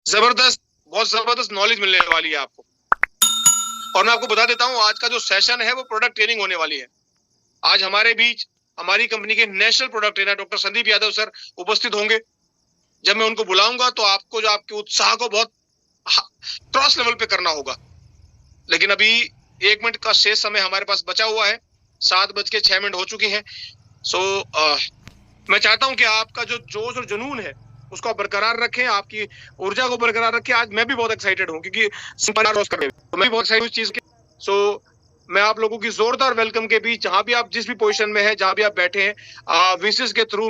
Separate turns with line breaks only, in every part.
जबरदस्त, बहुत जबरदस्त नॉलेज मिलने वाली है आपको। और मैं आपको बता देता हूँ, आज का जो सेशन है वो प्रोडक्ट ट्रेनिंग होने वाली है। आज हमारे बीच हमारी कंपनी के national product trainer doctor Sandeep Yadav sir उपस्थित होंगे। जब मैं उनको बुलाऊंगा तो आपको जो आपके उत्साह को बहुत क्रॉस लेवल पे करना होगा। लेकिन अभी 1 मिनट का शेष समय हमारे पास बचा हुआ है। 7:06 हो चुकी है। सो मैं चाहता हूं कि आपका जो जोश और जुनून है उसको आप बरकरार रखें, आपकी ऊर्जा को बरकरार रखें। आज मैं भी बहुत एक्साइटेड हूं क्योंकि तो मैं भी बहुत एक्साइटेड हूं इस चीज के। सो मैं आप लोगों की जोरदार वेलकम के बीच, जहां भी आप जिस भी पोजीशन में है, जहां भी आप बैठे हैं, विशेष के थ्रू,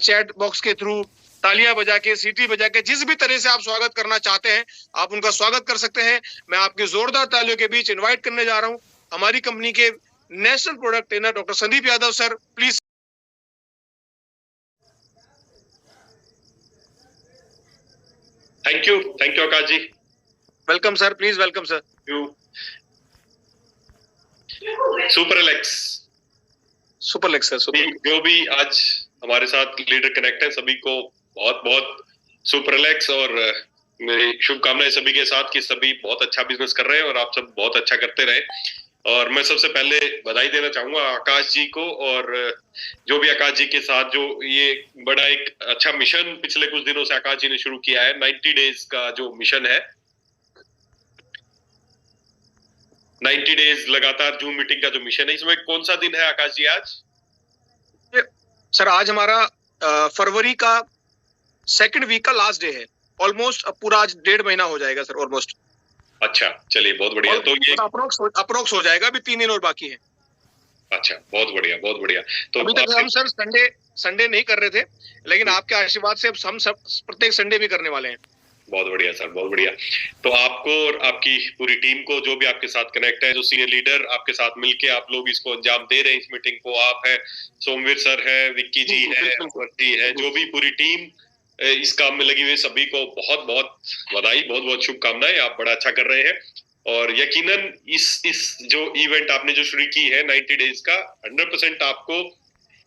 चैट बॉक्स के थ्रू, तालियां बजा के, सीटी बजा के, जिस भी तरह से आप स्वागत करना चाहते हैं आप उनका स्वागत कर सकते हैं। मैं आपकी जोरदार तालियों के बीच इन्वाइट करने जा रहा हूं हमारी कंपनी के national product trainer doctor Sandeep Yadav sir. Please.
Thank you Akash ji.
Welcome sir, please welcome sir.
Superlax
Superlax sir,
जो भी आज हमारे साथ लीडर कनेक्ट है सभी को बहुत बहुत सुपरलेक्स और मेरी शुभकामनाएं सभी के साथ कि सभी बहुत अच्छा बिजनेस कर रहे हैं और आप सब बहुत अच्छा करते रहे। और मैं सबसे पहले बधाई देना चाहूंगा आकाश जी को, और जो भी आकाश जी के साथ जो ये बड़ा एक अच्छा मिशन पिछले कुछ दिनों से आकाश जी ने शुरू किया है, 90 डेज का जो मिशन है, 90 डेज लगातार जूम मीटिंग का जो मिशन है, इसमें कौन सा दिन है आकाश जी आज?
सर आज हमारा फरवरी का सेकंड वीक का लास्ट डे है। ऑलमोस्ट पूरा आज 1.5 महीना हो जाएगा सर, ऑलमोस्ट।
अच्छा, चलिए बहुत बढ़िया। तो ये
अप्रोक्स हो जाएगा, अभी 3 दिन और बाकी है।
अच्छा, बहुत बढ़िया बहुत बढ़िया। तो
अभी तक हम सर संडे नहीं कर रहे थे, लेकिन आपके आशीर्वाद से अब हम सब प्रत्येक संडे भी करने वाले हैं।
बहुत बढ़िया सर, बहुत बढ़िया। तो आपको और आपकी पूरी टीम को, जो भी आपके साथ कनेक्ट है, जो सीनियर लीडर आपके साथ मिलके आप लोग इसको अंजाम दे रहे हैं इस मीटिंग को, आप है, सोमवीर सर है, विक्की जी है, जी है, जो भी पूरी टीम इस काम में लगी हुई, सभी को बहुत बहुत बधाई, बहुत बहुत शुभकामनाएं। आप बड़ा अच्छा कर रहे हैं और यकीनन इस जो इवेंट आपने जो शुरू की है 90 डेज का, 100% आपको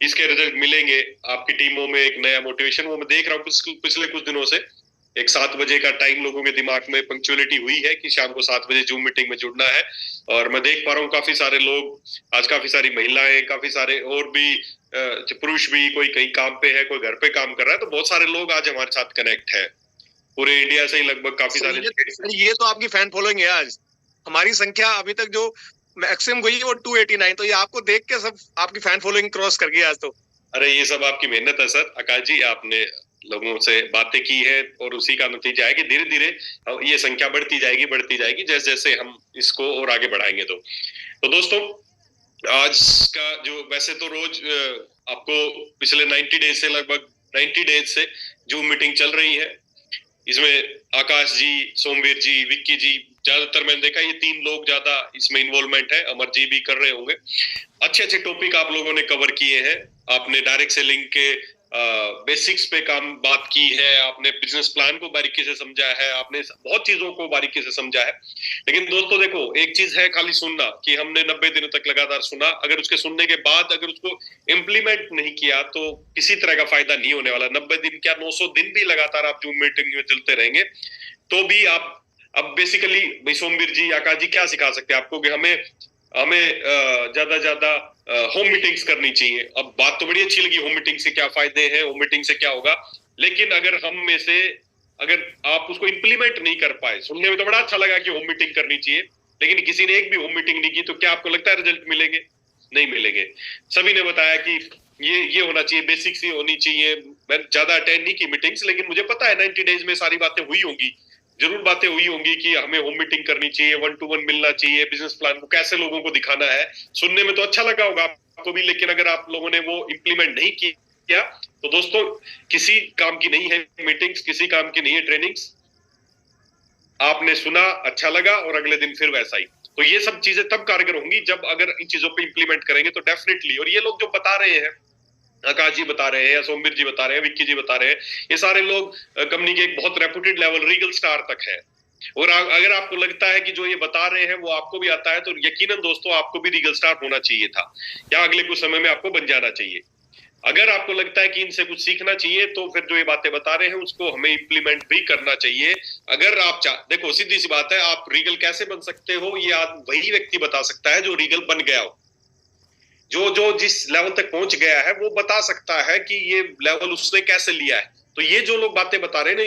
इसके रिजल्ट मिलेंगे। आपकी टीमों में एक नया मोटिवेशन, वो मैं देख रहा हूँ पिछले कुछ दिनों से एक 7 बजे का टाइम लोगों के दिमाग में पंक्चुअलिटी हुई है कि शाम को 7 बजे जूम मीटिंग में जुड़ना है। और मैं देख पा रहा हूँ काफी सारे लोग आज, काफी सारी महिलाएं, काफी सारे और भी पुरुष भी, कोई कहीं काम पे है, कोई घर पे काम कर रहा है, तो बहुत सारे लोग आज हमारे साथ कनेक्ट है पूरे इंडिया से ही लगभग काफी सारे।
ये तो आपकी फैन फॉलोइंग है। आज हमारी संख्या अभी तक जो मैक्सिमम गई है वो 289, तो ये आपको देख के सब आपकी फैन फॉलोइंग क्रॉस कर गई आज तो।
अरे ये सब आपकी मेहनत है सर। आकाश जी, आपने लोगों से बातें की है और उसी का नतीजा है कि धीरे धीरे ये संख्या बढ़ती जाएगी जैसे जैसे हम इसको और आगे बढ़ाएंगे। तो दोस्तों, आज का जो, वैसे तो रोज आपको पिछले 90 डेज से, लगभग 90 डेज से जूम मीटिंग चल रही है। इसमें आकाश जी, सोमवीर जी, विक्की जी, ज्यादातर मैंने देखा ये 3 लोग ज्यादा इसमें इन्वॉल्वमेंट है। अमर जी भी कर रहे होंगे। अच्छे अच्छे टॉपिक आप लोगों ने कवर किए हैं। आपने डायरेक्ट सेलिंग के बेसिक्स पे बात की है, आपने बिजनेस प्लान को बारीकी से समझा है, आपने बहुत चीजों को बारीकी से समझा है। लेकिन दोस्तों देखो, एक चीज है खाली सुनना, कि हमने 90 दिनों तक लगातार सुना, अगर उसके सुनने के बाद अगर उसको इम्प्लीमेंट नहीं किया तो किसी तरह का फायदा नहीं होने वाला। 90 दिन क्या, 900 दिन भी लगातार आप जूम मीटिंग में चलते रहेंगे तो भी आप, अब बेसिकली सोमवीर जी, आकाश जी क्या सिखा सकते हैं आपको कि हमें हमें ज्यादा होम मीटिंग्स करनी चाहिए। अब बात तो बड़ी अच्छी लगी, होम मीटिंग से क्या फायदे हैं, होम मीटिंग से क्या होगा, लेकिन अगर हम में से अगर आप उसको इम्प्लीमेंट नहीं कर पाए, सुनने में तो बड़ा अच्छा लगा कि होम मीटिंग करनी चाहिए, लेकिन किसी ने एक भी होम मीटिंग नहीं की, तो क्या आपको लगता है रिजल्ट मिलेंगे? नहीं मिलेंगे। सभी ने बताया कि ये होना चाहिए, बेसिक्स ये होनी चाहिए। मैं ज्यादा अटेंड नहीं की मीटिंग्स, लेकिन मुझे पता है 90 डेज में सारी बातें हुई होंगी, जरूर बातें हुई होंगी कि हमें होम मीटिंग करनी चाहिए, 1-to-1 मिलना चाहिए, बिजनेस प्लान को कैसे लोगों को दिखाना है। सुनने में तो अच्छा लगा होगा आपको भी, लेकिन अगर आप लोगों ने वो इम्प्लीमेंट नहीं किया तो दोस्तों, किसी काम की नहीं है मीटिंग्स, किसी काम की नहीं है ट्रेनिंग्स। आपने सुना, अच्छा लगा और अगले दिन फिर वैसा ही। तो ये सब चीजें तब कारगर होंगी जब अगर इन चीजों पे इम्प्लीमेंट करेंगे तो डेफिनेटली। और ये लोग जो बता रहे हैं, आकाश जी बता रहे हैं, या सोमवीर जी बता रहे हैं, विक्की जी बता रहे हैं, ये सारे लोग कंपनी के एक बहुत रेपुटेड लेवल, रीगल स्टार तक है। और अगर आपको लगता है कि जो ये बता रहे हैं वो आपको भी आता है, तो यकीनन दोस्तों आपको भी रीगल स्टार होना चाहिए था, या अगले कुछ समय में आपको बन जाना चाहिए। अगर आपको लगता है कि इनसे कुछ सीखना चाहिए तो फिर जो ये बातें बता रहे हैं उसको हमें इम्प्लीमेंट भी करना चाहिए। अगर आप देखो सीधी सी बात है, आप रीगल कैसे बन सकते हो ये वही व्यक्ति बता सकता है जो रीगल बन गया हो। जो जो जिस लेवल तक पहुंच गया है वो बता सकता है कि ये लेवल उसने कैसे लिया है। तो ये जो लोग बातें बता रहे हैं ना,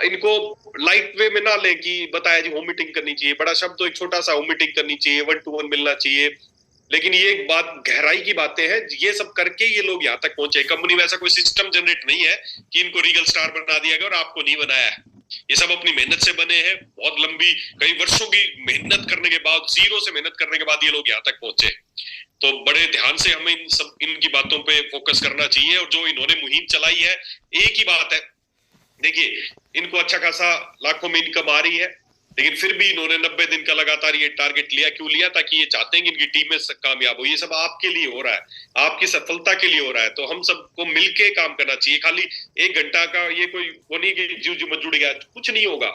इनको लाइट वे में ना ले कि बताया जी होम मीटिंग करनी चाहिए, बड़ा शब्द तो एक छोटा सा होम मीटिंग करनी चाहिए, 1-to-1 मिलना चाहिए, लेकिन ये एक बात गहराई की बातें हैं। ये सब करके ये लोग यहाँ तक पहुंचे। कंपनी में ऐसा कोई सिस्टम जनरेट नहीं है कि इनको रीगल स्टार बना दिया गया और आपको नहीं बनाया है। ये सब अपनी मेहनत से बने हैं, बहुत लंबी कई वर्षों की मेहनत करने के बाद, जीरो से मेहनत करने के बाद ये लोग यहाँ तक पहुंचे। तो बड़े ध्यान से हमें इनकी बातों पे फोकस करना चाहिए। और जो इन्होंने मुहिम चलाई है, एक ही बात है, देखिए इनको अच्छा खासा लाखों में इनकम आ रही है, लेकिन फिर भी इन्होंने 90 दिन का लगातार ये टारगेट लिया। क्यों लिया? ताकि ये चाहते हैं कि इनकी टीम में कामयाब हो। ये सब आपके लिए हो रहा है, आपकी सफलता के लिए हो रहा है। तो हम सबको मिलके काम करना चाहिए। खाली 1 घंटा का ये कोई वो नहीं कि जो मत जुड़ गया, कुछ नहीं होगा।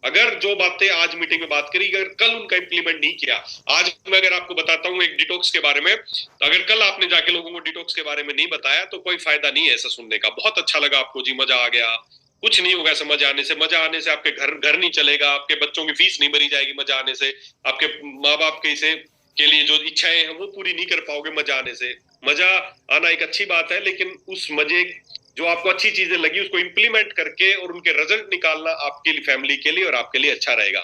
अगर जो बातें आज मीटिंग में बात करी, अगर कल उनका इंप्लीमेंट नहीं किया, आज मैं अगर आपको बताता हूँ एक डिटॉक्स के बारे में, तो अगर कल आपने जाके लोगों को डिटॉक्स के बारे में नहीं बताया तो कोई फायदा नहीं है ऐसा सुनने का। बहुत अच्छा लगा आपको जी, मजा आ गया, कुछ नहीं होगा समझ आने से। मजा आने से आपके घर नहीं चलेगा, आपके बच्चों की फीस नहीं भरी जाएगी मजा आने से, आपके माँ बाप के लिए जो इच्छाएं हैं वो पूरी नहीं कर पाओगे मजा आने से। मजा आना एक अच्छी बात है, लेकिन उस मजे जो आपको अच्छी चीजें लगी उसको इंप्लीमेंट करके और उनके रिजल्ट निकालना आपके लिए, फैमिली के लिए और आपके लिए अच्छा रहेगा।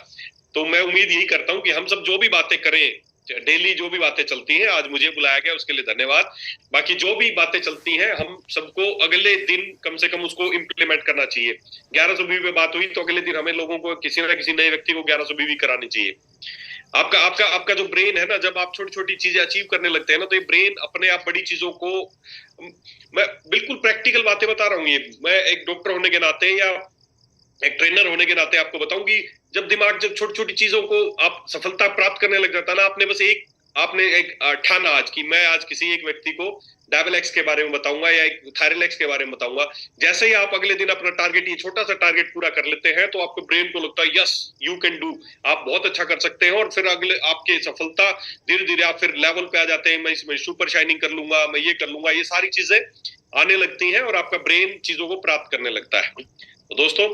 तो मैं उम्मीद यही करता हूँ कि हम सब जो भी बातें करें, डेली जो भी बातें चलती हैं, आज मुझे बुलाया गया उसके लिए धन्यवाद। बाकी जो भी बातें चलती हैं हम सबको अगले दिन कम से कम उसको इम्प्लीमेंट करना चाहिए। 1120 पे बात हुई तो अगले दिन हमें लोगों को किसी ना किसी नए व्यक्ति को 1120 करानी चाहिए। आपका आपका आपका जो ब्रेन है ना, जब आप छोटी छोटी चीजें अचीव करने लगते हैं ना, तो ये ब्रेन अपने आप बड़ी चीजों को, मैं बिल्कुल प्रैक्टिकल बातें बता रहा हूँ, ये मैं एक डॉक्टर होने के नाते या एक ट्रेनर होने के नाते आपको बताऊं कि जब दिमाग जब छोटी छोटी चीजों को आप सफलता प्राप्त करने लग जाता ना, आपने एक ठाना आज कि मैं आज किसी एक व्यक्ति को डेविल-एक्स के बारे में बताऊंगा या एक थायरल-एक्स के बारे में बताऊंगा। जैसे ही आप अगले दिन अपना टारगेट, ये छोटा सा टारगेट पूरा कर लेते हैं, तो आपको ब्रेन को लगता है यस यू कैन डू, आप बहुत अच्छा कर सकते हैं। और फिर अगले आपके सफलता धीरे धीरे आप फिर लेवल पे आ जाते हैं। मैं इसमें सुपर शाइनिंग कर लूंगा, मैं ये कर लूंगा, ये सारी चीजें आने लगती हैं और आपका ब्रेन चीजों को प्राप्त करने लगता है। तो दोस्तों,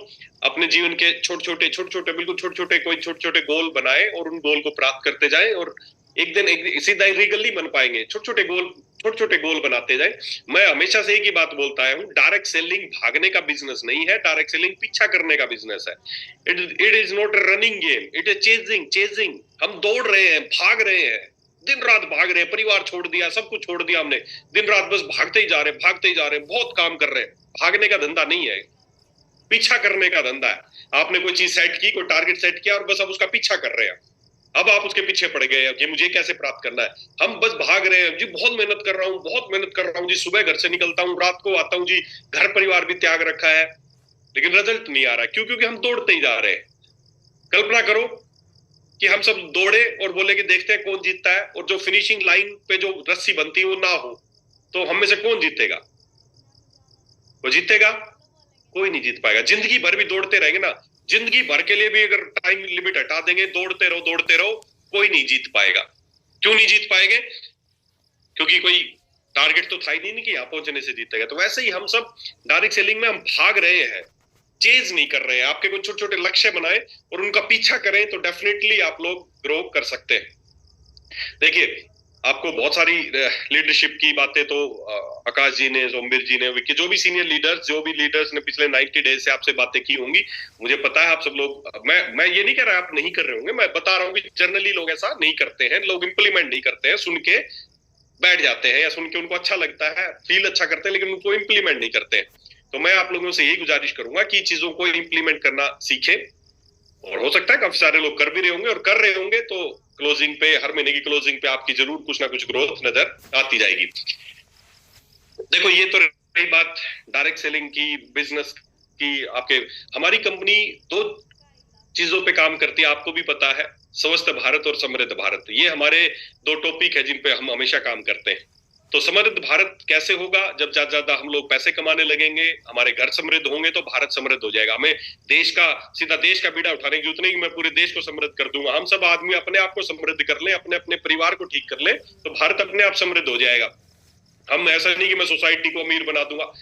अपने जीवन के छोटे छोटे बिल्कुल छोटे छोटे गोल बनाए और उन गोल को प्राप्त करते जाएं। और एक दिन सीधा रीगल नहीं बन पाएंगे, छोटे छोटे गोल बनाते जाएं। मैं हमेशा से एक ही बात बोलता हूं, डायरेक्ट सेलिंग भागने का बिजनेस नहीं है, डायरेक्ट सेलिंग पीछा करने का बिजनेस है। It is not a running game, it is chasing. हम दौड़ रहे हैं, भाग रहे हैं, दिन रात भाग रहे हैं, परिवार छोड़ दिया, सब कुछ छोड़ दिया हमने, दिन रात बस भागते ही जा रहे हैं, बहुत काम कर रहे हैं। भागने का धंधा नहीं है, पीछा करने का धंधा है। आपने कोई चीज सेट की, कोई टारगेट सेट किया और बस अब उसका पीछा कर रहे हैं। अब आप उसके पीछे पड़ गए कि मुझे कैसे प्राप्त करना है। हम बस भाग रहे हैं जी, बहुत मेहनत कर रहा हूँ जी, सुबह घर से निकलता हूँ, रात को आता हूँ जी, घर परिवार भी त्याग रखा है, लेकिन रिजल्ट नहीं आ रहा। क्यों? क्योंकि हम दौड़ते ही जा रहे हैं। कल्पना करो कि हम सब दौड़े और बोले कि देखते हैं कौन जीतता है, और जो फिनिशिंग लाइन पे जो रस्सी बनती है वो ना हो, तो हम में से कौन जीतेगा? वो जीतेगा? कोई नहीं जीत पाएगा। जिंदगी भर भी दौड़ते रहेंगे ना, जिंदगी भर के लिए भी अगर टाइम लिमिट हटा देंगे, दौड़ते रहो, कोई नहीं जीत पाएगा। क्यों नहीं जीत पाएंगे? क्योंकि कोई टारगेट तो था ही नहीं कि यहाँ पहुंचने से जीतेगा। तो वैसे ही हम सब डायरेक्ट सेलिंग में हम भाग रहे हैं, चेज नहीं कर रहे हैं। आपके कुछ छोटे छोटे लक्ष्य बनाए और उनका पीछा करें तो डेफिनेटली आप लोग ग्रो कर सकते हैं। देखिए, आपको बहुत सारी लीडरशिप की बातें तो आकाश जी ने, सोमवीर जी ने, विक्की, जो भी सीनियर लीडर्स ने पिछले 90 डेज से आपसे बातें की होंगी, मुझे पता है आप सब लोग, मैं ये नहीं कह रहा आप नहीं कर रहे होंगे, मैं बता रहा हूँ कि जनरली लोग ऐसा नहीं करते हैं, लोग इंप्लीमेंट नहीं करते हैं, सुन के बैठ जाते हैं या सुन के उनको अच्छा लगता है, फील अच्छा करते हैं, लेकिन उनको इंप्लीमेंट नहीं करते हैं। तो मैं आप लोगों से यही गुजारिश करूंगा कि चीजों को इंप्लीमेंट करना सीखें। और हो सकता है काफी सारे लोग कर भी रहे होंगे और कर रहे होंगे, तो क्लोजिंग पे, हर महीने की क्लोजिंग पे आपकी जरूर कुछ ना कुछ ग्रोथ नजर आती जाएगी। देखो, ये तो रही बात डायरेक्ट सेलिंग की, बिजनेस की। हमारी कंपनी 2 चीजों पे काम करती है, आपको भी पता है, स्वस्थ भारत और समृद्ध भारत। ये हमारे 2 टॉपिक है जिन पे हम हमेशा काम करते हैं। तो समृद्ध भारत कैसे होगा? जब ज्यादा हम लोग पैसे कमाने लगेंगे, हमारे घर समृद्ध होंगे, तो भारत समृद्ध हो जाएगा। हमें देश का बीड़ा उठाने की जरूरत नहीं कि मैं पूरे देश को समृद्ध कर दूंगा। हम सब आदमी अपने आप को समृद्ध कर लें, अपने अपने परिवार को ठीक कर लें, तो भारत अपने आप समृद्ध हो जाएगा। हम ऐसा नहीं कि मैं सोसाइटी को अमीर बना दूंगा,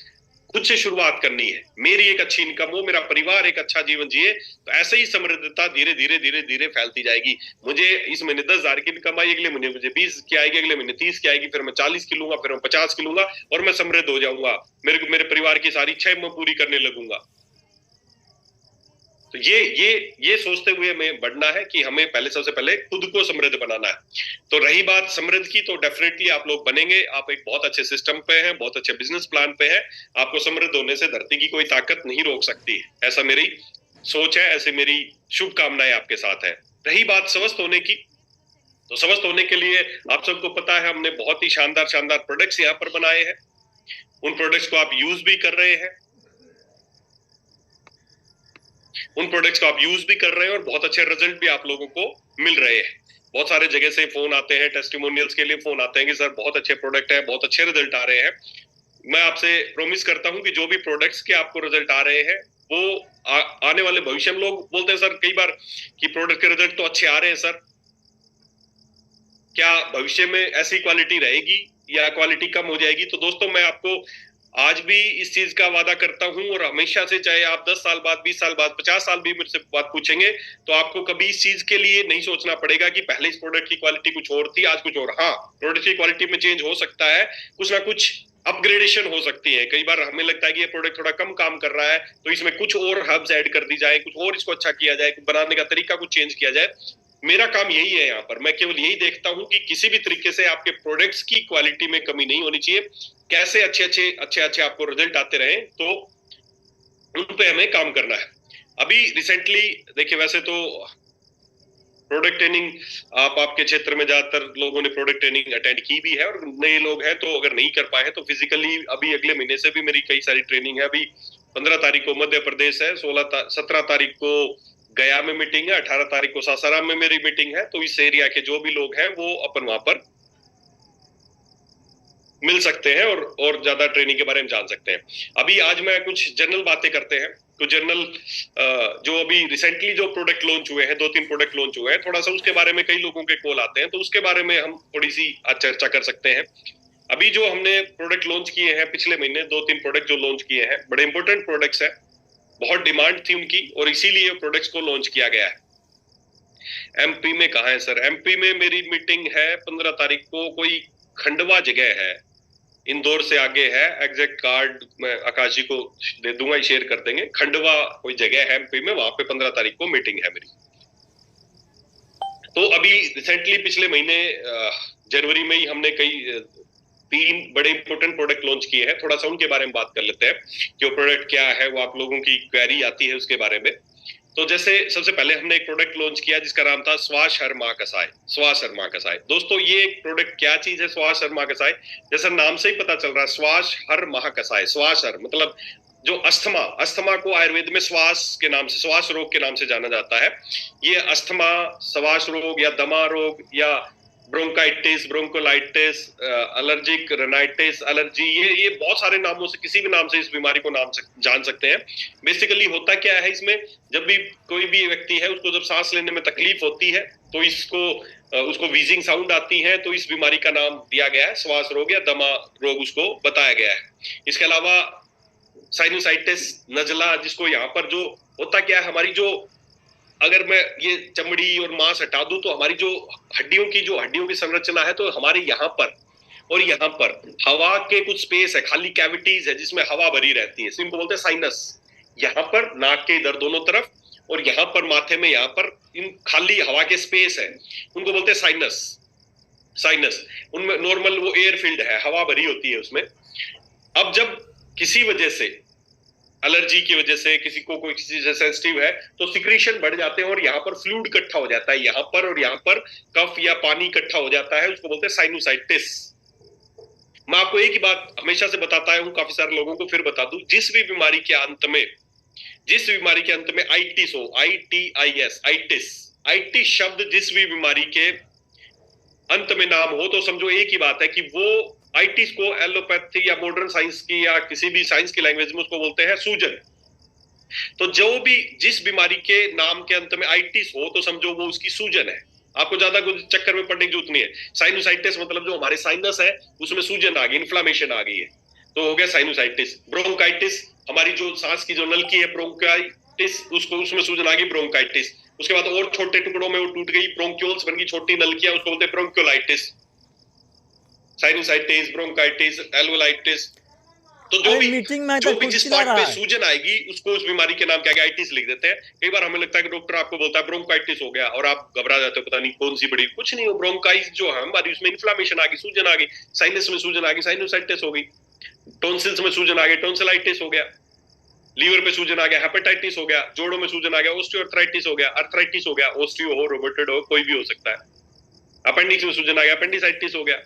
खुद से शुरुआत करनी है। मेरी एक अच्छी इनकम हो, मेरा परिवार एक अच्छा जीवन जिए, तो ऐसे ही समृद्धता धीरे धीरे धीरे धीरे फैलती जाएगी। मुझे इस महीने 10,000 की इनकम आई, अगले महीने मुझे 20 की आएगी, अगले महीने 30 की आएगी, फिर मैं 40 की लूंगा, फिर मैं 50 की लूंगा और मैं समृद्ध हो जाऊंगा। मेरे परिवार की सारी इच्छाएं मैं पूरी करने लगूंगा। तो ये सोचते हुए हमें बढ़ना है कि हमें पहले, सबसे पहले खुद को समृद्ध बनाना है। तो रही बात समृद्ध की, तो डेफिनेटली आप लोग बनेंगे। आप एक बहुत अच्छे सिस्टम पे हैं, बहुत अच्छे बिजनेस प्लान पे हैं। आपको समृद्ध होने से धरती की कोई ताकत नहीं रोक सकती है, ऐसा मेरी सोच है, ऐसे मेरी शुभकामनाएं आपके साथ है। रही बात स्वस्थ होने की, तो स्वस्थ होने के लिए आप सबको पता है हमने बहुत ही शानदार शानदार प्रोडक्ट्स यहाँ पर बनाए हैं। उन प्रोडक्ट्स को आप यूज भी कर रहे हैं, उन प्रोडक्ट्स को आप यूज भी कर रहे हैं और बहुत अच्छे रिजल्ट भी आप लोगों को मिल रहे हैं। बहुत सारे जगह से फोन आते हैं, टेस्टिमोनियल्स के लिए फोन आते हैं कि सर बहुत अच्छे प्रोडक्ट है, बहुत अच्छे रिजल्ट आ रहे हैं। मैं आपसे प्रॉमिस करता हूं कि जो भी प्रोडक्ट्स के आपको रिजल्ट आ रहे हैं वो आने वाले भविष्य में, लोग बोलते हैं सर कई बार कि प्रोडक्ट के रिजल्ट तो अच्छे आ रहे हैं सर, क्या भविष्य में ऐसी क्वालिटी रहेगी या क्वालिटी कम हो जाएगी? तो दोस्तों मैं आपको आज भी इस चीज का वादा करता हूं और हमेशा से, चाहे आप 10 साल बाद, 20 साल बाद, 50 साल भी मुझसे बात पूछेंगे तो आपको कभी इस चीज के लिए नहीं सोचना पड़ेगा कि पहले इस प्रोडक्ट की क्वालिटी कुछ और थी, आज कुछ और। हाँ, प्रोडक्ट की क्वालिटी में चेंज हो सकता है, कुछ ना कुछ अपग्रेडेशन हो सकती है। कई बार हमें लगता है कि ये प्रोडक्ट थोड़ा कम काम कर रहा है तो इसमें कुछ और हर्ब्स ऐड कर दी जाए, कुछ और इसको अच्छा किया जाए, बनाने का तरीका कुछ चेंज किया जाए। मेरा काम यही है यहाँ पर, मैं केवल यही देखता हूं कि किसी भी तरीके से आपके प्रोडक्ट्स की क्वालिटी में कमी नहीं होनी चाहिए। कैसे अच्छे आपको रिजल्ट आते रहे, तो उन पे हमें काम करना है। अभी रिसेंटली देखिए, वैसे तो प्रोडक्ट ट्रेनिंग आपके क्षेत्र में ज्यादातर लोगों ने प्रोडक्ट ट्रेनिंग अटेंड की भी है और नए लोग हैं तो अगर नहीं कर पाए तो फिजिकली अभी अगले महीने से भी मेरी कई सारी ट्रेनिंग है। अभी 15 तारीख को मध्य प्रदेश है, 17 तारीख को गया में मीटिंग है, 18 तारीख को सासाराम में मेरी मीटिंग है। तो इस एरिया के जो भी लोग हैं वो अपन वहां पर मिल सकते हैं और ज्यादा ट्रेनिंग के बारे में जान सकते हैं। अभी आज मैं कुछ जनरल बातें करते हैं। तो जनरल जो अभी रिसेंटली जो प्रोडक्ट लॉन्च हुए हैं, 2-3 प्रोडक्ट लॉन्च हुए हैं, थोड़ा सा उसके बारे में कई लोगों के कॉल आते हैं तो उसके बारे में हम थोड़ी सी आज चर्चा कर सकते हैं। अभी जो हमने प्रोडक्ट लॉन्च किए हैं पिछले महीने, 2-3 प्रोडक्ट जो लॉन्च किए हैं, बड़े इंपॉर्टेंट प्रोडक्ट्स हैं, बहुत डिमांड थी उनकी और इसीलिए प्रोडक्ट्स को लॉन्च किया गया है। एमपी में कहाँ है सर? एमपी में मेरी मीटिंग है 15 तारीख को, कोई खंडवा जगह है, इंदौर से आगे है। एग्जैक्ट कार्ड मैं आकाश जी को दे दूंगा, शेयर कर देंगे। खंडवा कोई जगह है एमपी में, वहां पे 15 तारीख को मीटिंग है मेरी। तो अभी रिसेंटली पिछले महीने जनवरी में ही हमने कई 3 बड़े इंपोर्टेंट प्रोडक्ट लॉन्च किए हैं। थोड़ा सा उनके बारे में बात कर लेते हैं कि वो प्रोडक्ट क्या है, वो आप लोगों की क्वेरी आती है उसके बारे में। तो जैसे सबसे पहले हमने एक प्रोडक्ट लॉन्च किया जिसका नाम था श्वास हर माह कसाय। श्वास हर माह कसाय, दोस्तों ये एक प्रोडक्ट क्या चीज है? श्वास हर माह कसाय, जैसा नाम से ही पता चल रहा है, श्वास हर माह कसाय। श्वास हर मतलब जो अस्थमा को आयुर्वेद में श्वास के नाम से, श्वास रोग के नाम से जाना जाता है। ये अस्थमा, श्वास रोग या दमा रोग या bronchitis, bronchiolitis, allergic rhinitis, allergy, ये बहुत सारे नामों से, किसी भी नाम से इस बीमारी को नाम जान सकते हैं। बेसिकली होता क्या है इसमें, जब भी कोई भी व्यक्ति है उसको जब सांस लेने में तकलीफ होती है तो उसको वीजिंग साउंड आती है, तो इस बीमारी का नाम दिया गया है श्वास रोग या दमा रोग, उसको बताया गया है। इसके अलावा साइनोसाइटिस, नजला, जिसको यहाँ पर जो होता क्या है, हमारी जो, अगर मैं ये चमड़ी और मांस हटा दूं तो हमारी जो हड्डियों की संरचना है, तो हमारे यहाँ पर और यहाँ पर हवा के कुछ स्पेस है, खाली कैविटीज है जिसमें हवा भरी रहती है, इनको बोलते हैं साइनस। यहाँ पर नाक के इधर दोनों तरफ और यहाँ पर माथे में, यहाँ पर इन खाली हवा के स्पेस है, उनको बोलते हैं साइनस। उनमें नॉर्मल वो एयर फील्ड है, हवा भरी होती है उसमें। अब जब किसी वजह से, एलर्जी की वजह से, किसी को कोई चीज से सेंसिटिव है तो सिक्रीशन बढ़ जाते हैं और यहाँ पर फ्लूइड इकट्ठा हो जाता है, यहाँ पर और यहाँ पर कफ या पानी इकट्ठा हो जाता है, उसको बोलते हैं साइनोसाइटिस। मैं आपको एक ही बात हमेशा से बताता हूँ, काफी सारे लोगों को फिर बता दूं, जिस बीमारी के अंत में आइटिस हो, ITIS, आइटिस शब्द जिस भी बीमारी के अंत में नाम हो, तो समझो एक ही बात है कि वो आइटिस को एलोपैथी या मॉडर्न साइंस की या किसी भी साइंस की लैंग्वेज में उसको बोलते हैं सूजन। तो जो भी जिस बीमारी के नाम के अंत में आइटिस हो तो समझो वो उसकी सूजन है। आपको ज्यादा कुछ चक्कर में पड़ने की जरूरत नहीं है। साइनोसाइटिस मतलब जो हमारे साइनस है उसमें सूजन आ गई, इन्फ्लामेशन आ गई है, तो हो गया साइनोसाइटिस। ब्रोंकाइटिस, हमारी जो सांस की जो नलकी है ब्रोंकाइटिस, उसको उसमें सूजन आ गई, ब्रोंकाइटिस। उसके बाद और छोटे टुकड़ों में वो टूट गई, ब्रोंक्यूल्स बन गई, छोटी नलकियां, उसको बोलते हैं ब्रोंक्योलाइटिस। Sinusitis, bronchitis, एल्वोलाइटिस। तो
अरे मीटिंग में
जो
तक
भी
कुछ
जिस
चिल्ला
पार्ट
रहा
पे
है।
सूजन आएगी उसको उस बीमारी के नाम क्या है, आइटिस लिख देते हैं। कई बार हमें लगता है कि डॉक्टर आपको बोलता है ब्रोंकाइटिस हो गया और आप घबरा जाते हो, पता नहीं कौन सी बड़ी, कुछ नहीं हो। ब्रोंकाइटिस जो है हमारी, उसमें इन्फ्लामेशन आ गई, सूजन आ गई, साइनस में सूजन आ गई, साइनोसाइटिस हो गई। टॉन्सिल्स में सूजन आ गई, टॉन्सिलाइटिस हो गया। लीवर पे सूजन आ गया, हेपेटाइटिस हो गया। जोड़ों में सूजन आ गया, ऑस्टियोआर्थराइटिस हो गया, अर्थराइटिस हो गया, ऑस्टियो हो, रोमेटॉइड हो, कोई भी हो सकता है। अपेंडिक्स में सूजन आ गया, अपेंडिसाइटिस हो गया।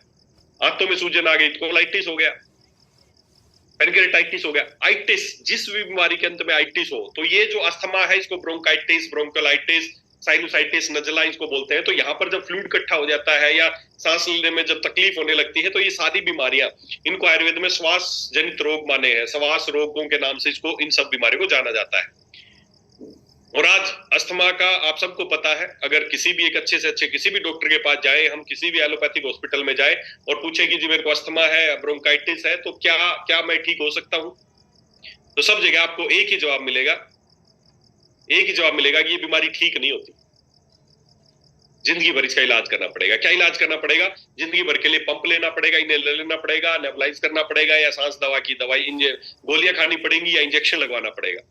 आंतों में सूजन आ गई, कोलाइटिस हो गया, पेनक्रेटाइटिस हो गया। आइटिस, जिस भी बीमारी के अंत में आइटिस हो, तो ये जो अस्थमा है इसको ब्रोंकाइटिस, ब्रोंकोलाइटिस, साइनोसाइटिस, नजला इसको बोलते हैं। तो यहाँ पर जब फ्लूइड इकट्ठा हो जाता है या सांस लेने में जब तकलीफ होने लगती है, तो ये सारी बीमारियां, इनको आयुर्वेद में श्वास जनित रोग माने हैं, श्वास रोगों के नाम से इसको, इन सब बीमारियों को जाना जाता है। और आज अस्थमा का आप सबको पता है, अगर किसी भी एक अच्छे से अच्छे किसी भी डॉक्टर के पास जाए, हम किसी भी एलोपैथिक हॉस्पिटल में जाए और पूछे कि जी मेरे को अस्थमा है, ब्रोंकाइटिस है, तो क्या क्या मैं ठीक हो सकता हूं, तो सब जगह आपको एक ही जवाब मिलेगा, एक ही जवाब मिलेगा कि ये बीमारी ठीक नहीं होती, जिंदगी भर इसका इलाज करना पड़ेगा। क्या इलाज करना पड़ेगा? जिंदगी भर के लिए पंप लेना पड़ेगा, इन्हेलर लेना पड़ेगा, नेबुलाइज करना पड़ेगा, या सांस दवा की दवाई गोलियां खानी पड़ेंगी, या इंजेक्शन लगवाना पड़ेगा।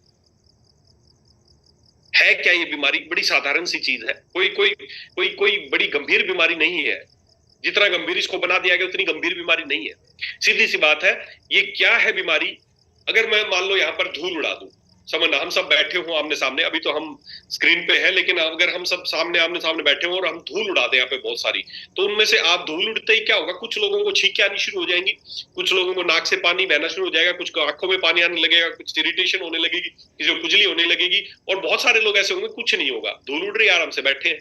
है क्या ये बीमारी? बड़ी साधारण सी चीज है, कोई कोई कोई कोई बड़ी गंभीर बीमारी नहीं है। जितना गंभीर इसको बना दिया गया उतनी गंभीर बीमारी नहीं है। सीधी सी बात है। ये क्या है बीमारी? अगर मैं मान लो यहाँ पर धूल उड़ा दूं, समझना, हम सब बैठे हो आमने सामने, अभी तो हम स्क्रीन पे हैं, लेकिन अगर हम सब सामने आमने सामने बैठे हो और हम धूल उड़ा दें यहाँ पे बहुत सारी, तो उनमें से आप धूल उड़ते ही क्या होगा, कुछ लोगों को छींकें आनी शुरू हो जाएंगी, कुछ लोगों को नाक से पानी बहना शुरू हो जाएगा, कुछ को आंखों में पानी आने लगेगा, कुछ इरिटेशन होने लगेगी, किसी को खुजली होने लगेगी, और बहुत सारे लोग ऐसे होंगे कुछ नहीं होगा, धूल उड़ रही है, आराम से बैठे हैं।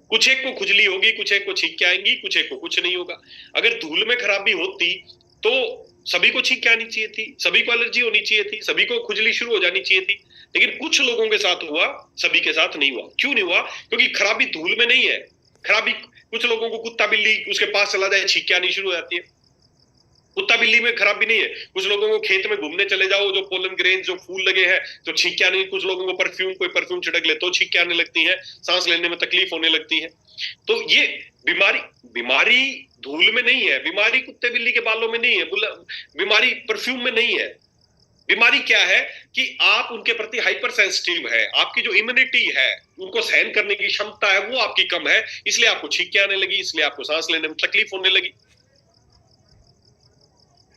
कुछ एक को खुजली होगी, कुछ एक को छींकें आएंगी, कुछ एक को कुछ नहीं होगा। अगर धूल में खराबी होती तो सभी को छींकें आनी चाहिए थी, सभी को एलर्जी होनी चाहिए थी, सभी को खुजली शुरू हो जानी चाहिए थी, लेकिन कुछ लोगों के साथ हुआ, सभी के साथ नहीं हुआ। क्यों नहीं हुआ? क्योंकि खराबी धूल में नहीं है। खराबी, कुछ लोगों को कुत्ता बिल्ली उसके पास चला जाए, छींकें आनी शुरू हो जाती है। कुत्ता बिल्ली में खराबी नहीं है। कुछ लोगों को खेत में घूमने चले जाओ, जो पोलन ग्रेन जो फूल लगे हैं तो छींकें आने, कुछ लोगों को परफ्यूम, कोई परफ्यूम छिड़क ले तो छींकें आने लगती है, सांस लेने में तकलीफ होने लगती है। तो ये बीमारी धूल में नहीं है, बीमारी कुत्ते बिल्ली के बालों में नहीं है, बीमारी परफ्यूम में नहीं है। बीमारी क्या है कि आप उनके प्रति हाइपर सेंसिटिव है, आपकी जो इम्यूनिटी है, उनको सहन करने की क्षमता है, वो आपकी कम है, इसलिए आपको छींकें आने लगी, इसलिए आपको सांस लेने में तकलीफ होने लगी।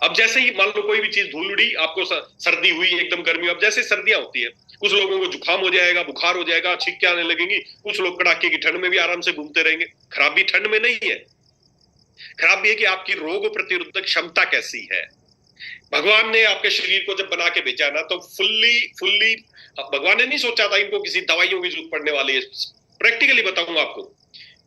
अब जैसे ही मान लो कोई भी चीज धूल उड़ी, आपको सर्दी हुई, एकदम गर्मी, अब जैसे सर्दियां होती है, कुछ लोगों को जुकाम हो जाएगा, बुखार हो जाएगा, छींकें आने लगेंगी, कुछ लोग कड़ाके की ठंड में भी आराम से घूमते रहेंगे। खराबी ठंड में नहीं है, खराबी है कि आपकी रोग प्रतिरोधक क्षमता कैसी है। भगवान ने आपके शरीर को जब बना के भेजा ना, तो फुल्ली भगवान ने नहीं सोचा था इनको किसी दवाइयों की जरूरत पड़ने वाली है। प्रैक्टिकली बताऊंगा आपको,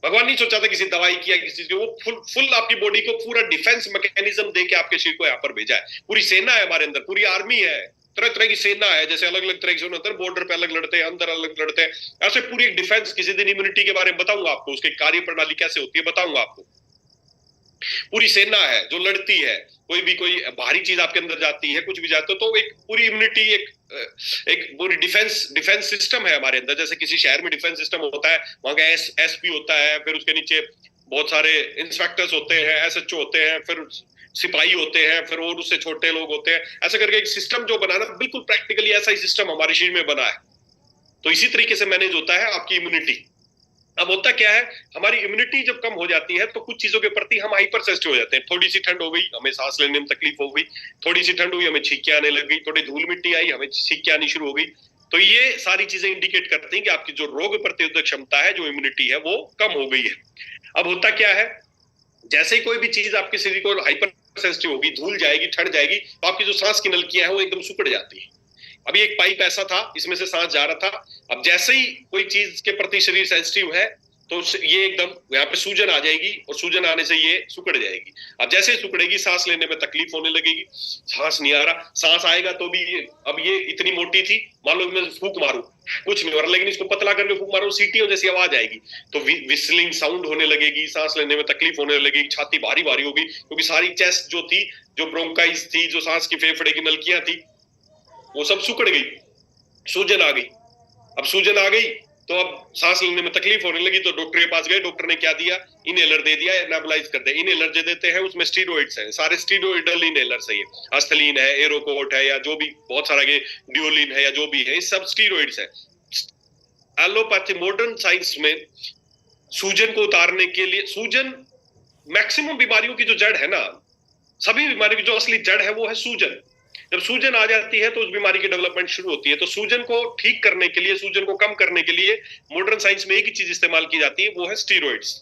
भगवान नहीं सोचा था किसी दवाई की या किसी चीज की, वो फुल आपकी बॉडी को पूरा डिफेंस मैकेनिज्म दे के आपके शरीर को यहाँ पर भेजा है। पूरी सेना है हमारे अंदर, पूरी आर्मी है, तरह तरह की सेना है, जैसे अलग अलग तरह की सेना, बॉर्डर पे अलग लड़ते हैं, अंदर अलग लड़ते हैं, ऐसे पूरी एक डिफेंस। किसी दिन इम्यूनिटी के बारे में बताऊंगा आपको, उसकी कार्य प्रणाली कैसे होती है बताऊंगा आपको। पूरी सेना है जो लड़ती है, कोई भारी चीज आपके अंदर जाती है, कुछ भी जाता है, तो एक पूरी इम्यूनिटी, एक पूरी डिफेंस सिस्टम है हमारे अंदर। जैसे किसी शहर में डिफेंस सिस्टम होता है, वहां का एसपी होता है, फिर उसके नीचे बहुत सारे इंस्पेक्टर्स होते हैं, एसएचओ होते हैं, फिर सिपाही होते हैं, फिर और उससे छोटे लोग होते हैं, ऐसा करके एक सिस्टम जो बना ना, बिल्कुल प्रैक्टिकली ऐसा ही सिस्टम हमारे शरीर में बना है। तो इसी तरीके से मैनेज होता है आपकी इम्यूनिटी। अब होता क्या है, हमारी इम्यूनिटी जब कम हो जाती है तो कुछ चीजों के प्रति हम हाइपर सेंसिटिव हो जाते हैं। थोड़ी सी ठंड हो गई, हमें सांस लेने में तकलीफ हो गई, थोड़ी सी ठंड हुई, हमें छींकें आने लग गई, थोड़ी धूल मिट्टी आई, हमें छींकें आनी शुरू हो गई। तो ये सारी चीजें इंडिकेट करती हैं कि आपकी जो रोग प्रतिरोधक क्षमता है, जो इम्यूनिटी है, वो कम हो गई है। अब होता क्या है, जैसे ही कोई भी चीज आपके शरीर को हाइपर सेंसिटिव होगी, धूल जाएगी, ठंड जाएगी, तो आपकी जो सांस की नलिकां हैं वो एकदम सिकुड़ जाती है। अभी एक पाइप ऐसा था, इसमें से सांस जा रहा था, अब जैसे ही कोई चीज के प्रति शरीर सेंसिटिव है तो ये एकदम यहाँ पे सूजन आ जाएगी, और सूजन आने से ये सिकुड़ जाएगी। अब जैसे ही सिकुड़ेगी, सांस लेने में तकलीफ होने लगेगी, सांस नहीं आ रहा, सांस आएगा तो भी अब ये इतनी मोटी थी, मान लो मैं फूंक मारूं कुछ नहीं हो रहा, लेकिन इसको पतला करके फूंक मारो, सीटियों जैसी आवाज आएगी, तो विस्लिंग साउंड होने लगेगी, सांस लेने में तकलीफ होने लगेगी, छाती भारी भारी होगी, क्योंकि सारी चेस्ट जो थी, जो ब्रोंकाइज थी, जो सांस की फेफड़े की नलकियां थी, वो सब सुकड़ गई, सूजन आ गई। अब सूजन आ गई तो अब सांस लेने में तकलीफ होने लगी, तो डॉक्टर के पास गए, डॉक्टर ने क्या दिया, इनहेलर दे दिया, नेबुलाइज कर दे। इनहेलर जो देते हैं उसमें स्टीरॉइड्स हैं, सारे स्टीरॉइडल इनहेलर्स है, ये अस्थलीन है, एरोकोट है, या जो भी बहुत सारा ये डिओलिन है, या जो भी है, ये सब स्टीरॉइड्स है। एलोपैथी मॉडर्न साइंस में सूजन को उतारने के लिए, सूजन मैक्सिमम बीमारियों की जो जड़ है ना, सभी बीमारियों की जो असली जड़ है वो है सूजन। जब सूजन आ जाती है तो उस बीमारी की डेवलपमेंट शुरू होती है। तो सूजन को ठीक करने के लिए, सूजन को कम करने के लिए मॉडर्न साइंस में एक ही चीज इस्तेमाल की जाती है, वो है स्टीरॉइड्स।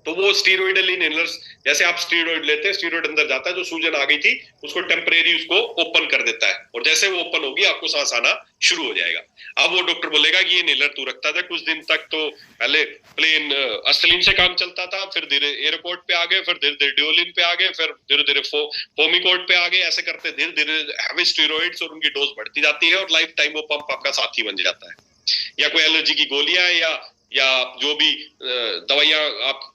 तो वो स्टीरॉइडल इनहेलर्स, जैसे आप स्टीरॉइड लेते हैं, स्टीरॉइड अंदर जाता है, जो सूजन आ गई थी उसको टेम्परेरी उसको ओपन कर देता है, और जैसे वो ओपन होगी आपको सांस आना शुरू हो जाएगा। अब वो डॉक्टर बोलेगा कि ये इनहेलर तू रखता था कुछ दिन तक, तो पहले प्लेन अस्थलीन से काम चलता था, फिर धीरे एयरकोट पे आ गए, फिर धीरे धीरे डिओलिन पे आ गए, फिर धीरे धीरे फोमिकोट पे आ गए, ऐसे करते धीरे धीरे हैवी स्टीरॉइड्स और उनकी डोज बढ़ती जाती है, और लाइफ टाइम वो पंप आपका साथी बन जाता है। या कोई एलर्जी की गोलियां या जो भी दवाइयां आप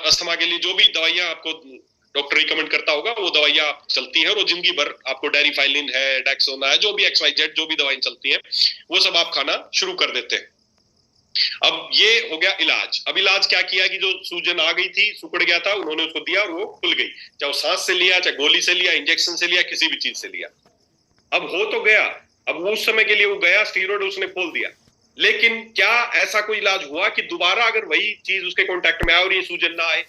अस्थमा के लिए जो भी दवाइयां आपको डॉक्टर रिकमेंड करता होगा, वो दवाइयां चलती है, और वो जिंदगी भर आपको डेरिफाइलिन है, डेक्सोना है, जो भी XYZ जो भी दवाइयां चलती हैं, वो सब आप खाना शुरू कर देते हैं। अब ये हो गया इलाज। अब इलाज क्या किया कि जो सूजन आ गई थी, सुकड़ गया था, उन्होंने उसको दिया और वो खुल गई, चाहे वो सांस से लिया, चाहे गोली से लिया, इंजेक्शन से लिया, किसी भी चीज से लिया। अब हो तो गया, अब उस समय के लिए वो गया, स्टीरॉइड उसने खोल दिया, लेकिन क्या ऐसा कोई इलाज हुआ कि दोबारा अगर वही चीज उसके कांटेक्ट में आए और ये सूजन ना आए?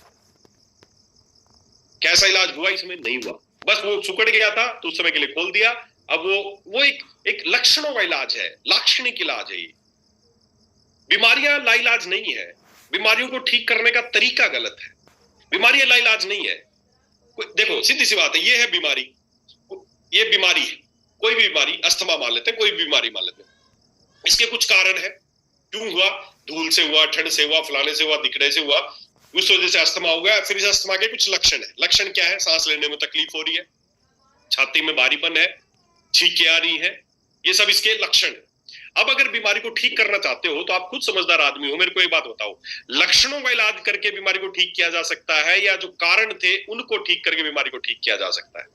कैसा इलाज हुआ इसमें? नहीं हुआ। बस वो सुकड़ गया था तो उस समय के लिए खोल दिया। अब वो एक लक्षणों का इलाज है, लाक्षणिक इलाज है ये। बीमारियां लाइलाज नहीं है, बीमारियों को ठीक करने का तरीका गलत है। बीमारियां लाइलाज नहीं है। देखो सीधी सी बात है, ये है बीमारी, ये बीमारी है, कोई भी बीमारी, अस्थमा मान लेते हैं, कोई भी बीमारी मान लेते हैं, इसके कुछ कारण है, क्यों हुआ, धूल से हुआ, ठंड से हुआ, फलाने से हुआ, दिखने से हुआ, उस वजह से अस्थमा हो गया। फिर इस अस्थमा के कुछ लक्षण है। लक्षण क्या है? सांस लेने में तकलीफ हो रही है, छाती में भारीपन है, छींकें आ रही है, ये सब इसके लक्षण है। अब अगर बीमारी को ठीक करना चाहते हो तो आप खुद समझदार आदमी हो, मेरे को एक बात बताओ, लक्षणों का इलाज करके बीमारी को ठीक किया जा सकता है, या जो कारण थे उनको ठीक करके बीमारी को ठीक किया जा सकता है?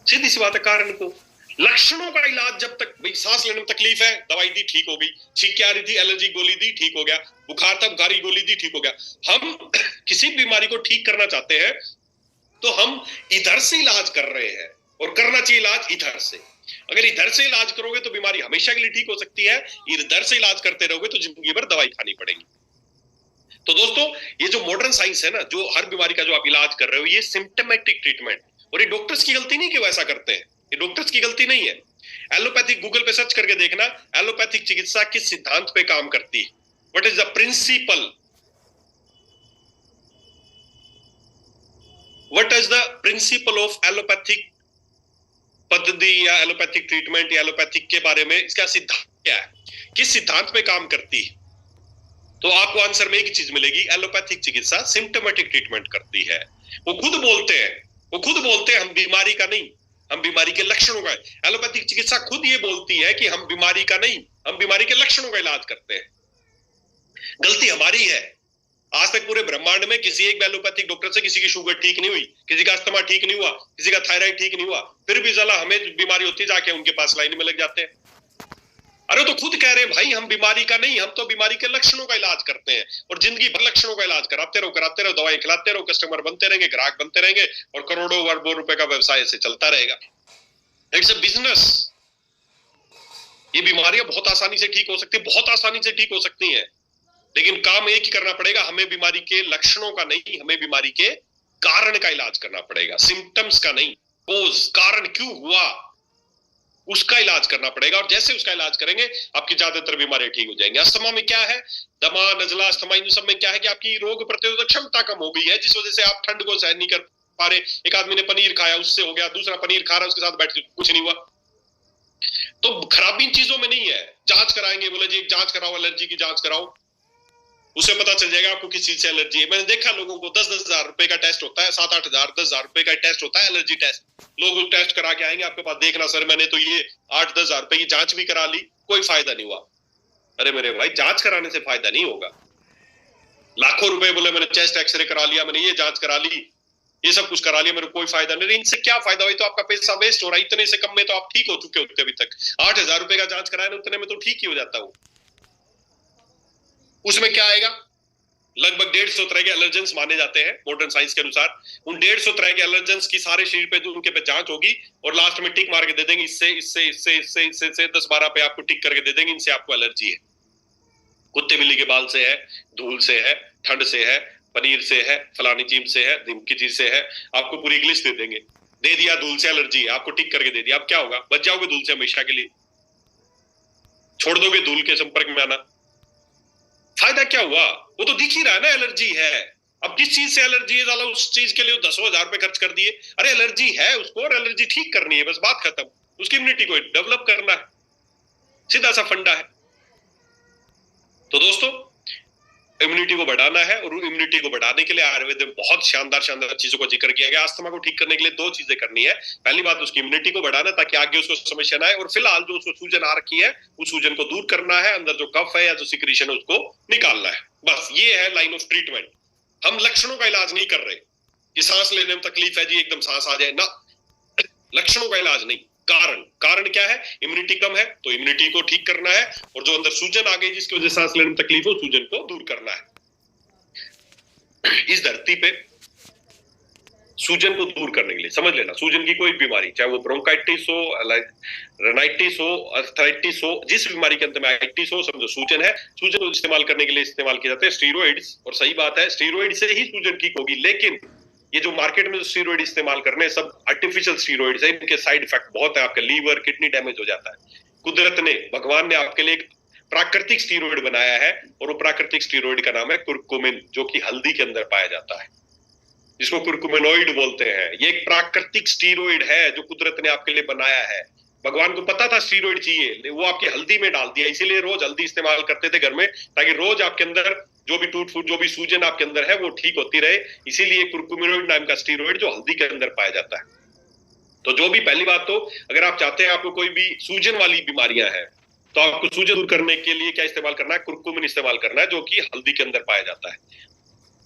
सीधी सी बात है, कारण को। लक्षणों का इलाज जब तक, भाई सांस लेने में तकलीफ है, दवाई दी, ठीक हो गई, छींकें आ रही थी, एलर्जी गोली दी, ठीक हो गया, बुखार था, बुखारी गोली दी, ठीक हो गया। हम किसी बीमारी को ठीक करना चाहते हैं तो हम इधर से इलाज कर रहे हैं, और करना चाहिए इलाज इधर से। अगर इधर से इलाज करोगे तो बीमारी हमेशा के लिए ठीक हो सकती है, इधर से इलाज करते रहोगे तो जिंदगी भर दवाई खानी पड़ेगी। तो दोस्तों, ये जो मॉडर्न साइंस है ना, जो हर बीमारी का जो आप इलाज कर रहे हो, ये सिम्टोमेटिक ट्रीटमेंट, और ये डॉक्टर्स की गलती नहीं कि वो ऐसा करते हैं, ये डॉक्टर्स की गलती नहीं है। एलोपैथिक गूगल पे सर्च करके देखना, एलोपैथिक चिकित्सा किस सिद्धांत पे काम करती है, what is the principle, what is the principle of allopathic पद्धति या एलोपैथिक ट्रीटमेंट, या एलोपैथिक के बारे में इसका सिद्धांत क्या है, किस सिद्धांत पे काम करती है? तो आपको आंसर में एक ही चीज मिलेगी, एलोपैथिक चिकित्सा सिम्टोमेटिक ट्रीटमेंट करती है। वो खुद बोलते हैं हम बीमारी का नहीं, हम बीमारी के लक्षणों का। एलोपैथिक चिकित्सा खुद ये बोलती है कि हम बीमारी का नहीं, हम बीमारी के लक्षणों का इलाज करते हैं। गलती हमारी है। आज तक पूरे ब्रह्मांड में किसी एक एलोपैथिक डॉक्टर से किसी की शुगर ठीक नहीं हुई, किसी का अस्थमा ठीक नहीं हुआ, किसी का थायराइड ठीक नहीं हुआ, फिर भी साला हमें बीमारी होती, जाके उनके पास लाइन में लग जाते हैं। अरे तो खुद कह रहे हैं भाई हम बीमारी का नहीं, हम तो बीमारी के लक्षणों का इलाज करते हैं, और जिंदगी भर लक्षणों का इलाज कराते रहो, दवाई खिलाते रहो, कस्टमर बनते रहेंगे, ग्राहक बनते रहेंगे, और करोड़ों अरबों रुपए का व्यवसाय से चलता रहेगा। It's a business. ये बीमारियां बहुत आसानी से ठीक हो सकती है, बहुत आसानी से ठीक हो सकती हैं, लेकिन काम एक ही करना पड़ेगा, हमें बीमारी के लक्षणों का नहीं, हमें बीमारी के कारण का इलाज करना पड़ेगा, सिम्टम्स का नहीं। कोज, कारण क्यों हुआ, उसका इलाज करना पड़ेगा, और जैसे उसका इलाज करेंगे आपकी ज्यादातर बीमारियां ठीक हो जाएंगी। अस्थमा में क्या है, दमा, नजला, अस्थमा, इन सब में क्या है कि आपकी रोग प्रतिरोधक क्षमता कम हो गई है, जिस वजह से आप ठंड को सहन नहीं कर पा रहे। एक आदमी ने पनीर खाया, उससे हो गया, दूसरा पनीर खा रहा है, उसके साथ बैठ के कुछ नहीं हुआ। तो खराबी इन चीजों में नहीं है। जांच कराएंगे, बोले जी जांच कराओ, एलर्जी की जांच कराओ, उससे पता चल जाएगा आपको किस चीज से एलर्जी है। मैंने देखा लोगों को 10-10 हजार रुपए का टेस्ट होता है, 7-8 हजार 10 हजार रुपए का टेस्ट होता है एलर्जी टेस्ट। लोग टेस्ट करा के आएंगे आपके पास, देखना सर मैंने तो ये 8-10 हजार रुपए की जांच भी करा ली, कोई फायदा नहीं हुआ। अरे मेरे भाई, जांच कराने से फायदा नहीं होगा। लाखों रुपए बोले मैंने चेस्ट एक्सरे करा लिया, मैंने ये जांच करा ली, ये सब कुछ करा लिया, मेरे कोई फायदा नहीं। इनसे क्या फायदा हुआ? तो आपका पैसा वेस्ट हो रहा है। इतने से कम में तो आप ठीक हो चुके होते अभी तक। 8,000 रुपए का जांच कराया ना, उतने में तो ठीक ही हो जाता हूँ। उसमें क्या आएगा? लगभग 150 तरह के एलर्जेंस माने जाते हैं मॉडर्न साइंस के अनुसार। उन 150 तरह के एलर्जेंस की सारे शरीर पे जो उनके पे जांच होगी और लास्ट में टिक मार के दे देंगे, इससे इससे इससे इससे इससे, इससे 10-12 पे आपको टिक करके दे देंगे, इनसे आपको एलर्जी है। कुत्ते बिल्ली के बाल से है, धूल से है, ठंड से है, पनीर से है, फलानी चीज से है, दिमकी चीज से है, आपको पूरी इंग्लिश दे देंगे। दे दिया धूल से एलर्जी है, आपको टिक करके दे दिया। अब क्या होगा? बच जाओगे धूल से हमेशा के लिए? छोड़ दोगे धूल के संपर्क में आना? फायदा क्या हुआ? वो तो दिख ही रहा है ना एलर्जी है। अब किस चीज से एलर्जी है? साला उस चीज के लिए 10,000 रुपए खर्च कर दिए। अरे एलर्जी है उसको, और एलर्जी ठीक करनी है, बस बात खत्म। उसकी इम्यूनिटी को डेवलप करना है, सीधा सा फंडा है। तो दोस्तों, इम्यूनिटी को बढ़ाना है, और इम्यूनिटी को बढ़ाने के लिए आयुर्वेद में बहुत शानदार शानदार चीजों को जिक्र किया गया। अस्थमा को ठीक करने के लिए 2 चीजें करनी है। पहली बात उसकी इम्यूनिटी को बढ़ाना, ताकि आगे उसको समस्या ना आए, और फिलहाल जो उसको सूजन आ रखी है उस सूजन को दूर करना है। अंदर जो कफ है या जो सिक्रीशन है उसको निकालना है। बस ये है लाइन ऑफ ट्रीटमेंट। हम लक्षणों का इलाज नहीं कर रहे कि सांस लेने में तकलीफ है जी, एकदम सांस आ जाए ना। लक्षणों का इलाज नहीं, कारण क्या है? इम्यूनिटी कम है तो इम्यूनिटी को ठीक करना है, और जो अंदर सूजन आ गई जिसकी वजह से सांस लेने में तकलीफ हो, सूजन को दूर करना है। इस धरती पे सूजन को दूर करने के लिए, समझ लेना, सूजन की कोई बीमारी, चाहे वो ब्रोंकाइटिस हो, रेनाइटिस हो, अर्थराइटिस हो, जिस बीमारी के अंत में आइटिस हो, समझो सूजन है। सूजन को इस्तेमाल करने के लिए इस्तेमाल किए जाते हैं स्टीरॉइड्स। और सही बात है, स्टीरॉइड से ही सूजन ठीक होगी। लेकिन ये जो मार्केट में जो स्टीरॉइड इस्तेमाल कर रहे हैं, सब आर्टिफिशियल स्टीरॉइड्स है। इनके साइड इफेक्ट बहुत है, आपका लीवर किडनी डैमेज हो जाता है। कुदरत ने, भगवान ने आपके लिए एक प्राकृतिक स्टीरॉइड बनाया है, और वो प्राकृतिक स्टीरॉइड का नाम है कुर्कुमिन, जो कि हल्दी के अंदर पाया जाता है, जिसको कुर्कुमिनोइड बोलते हैं। ये एक प्राकृतिक स्टीरॉइड है जो कुदरत ने आपके लिए बनाया है। भगवान को पता था स्टीरॉइड चाहिए, वो आपकी हल्दी में डाल दिया। इसीलिए रोज हल्दी इस्तेमाल करते थे घर में, ताकि रोज आपके अंदर जो भी टूट फूट, जो भी सूजन आपके अंदर है, वो ठीक होती रहे। इसीलिए कुर्कुमिनोइड नाम का स्टीरॉइड जो हल्दी के अंदर पाया जाता है। तो जो भी, पहली बात तो, अगर आप चाहते हैं आपको कोई भी सूजन वाली बीमारियां हैं, तो आपको सूजन दूर करने के लिए क्या इस्तेमाल करना है? कुर्कुमिन इस्तेमाल करना है, जो कि हल्दी के अंदर पाया जाता है।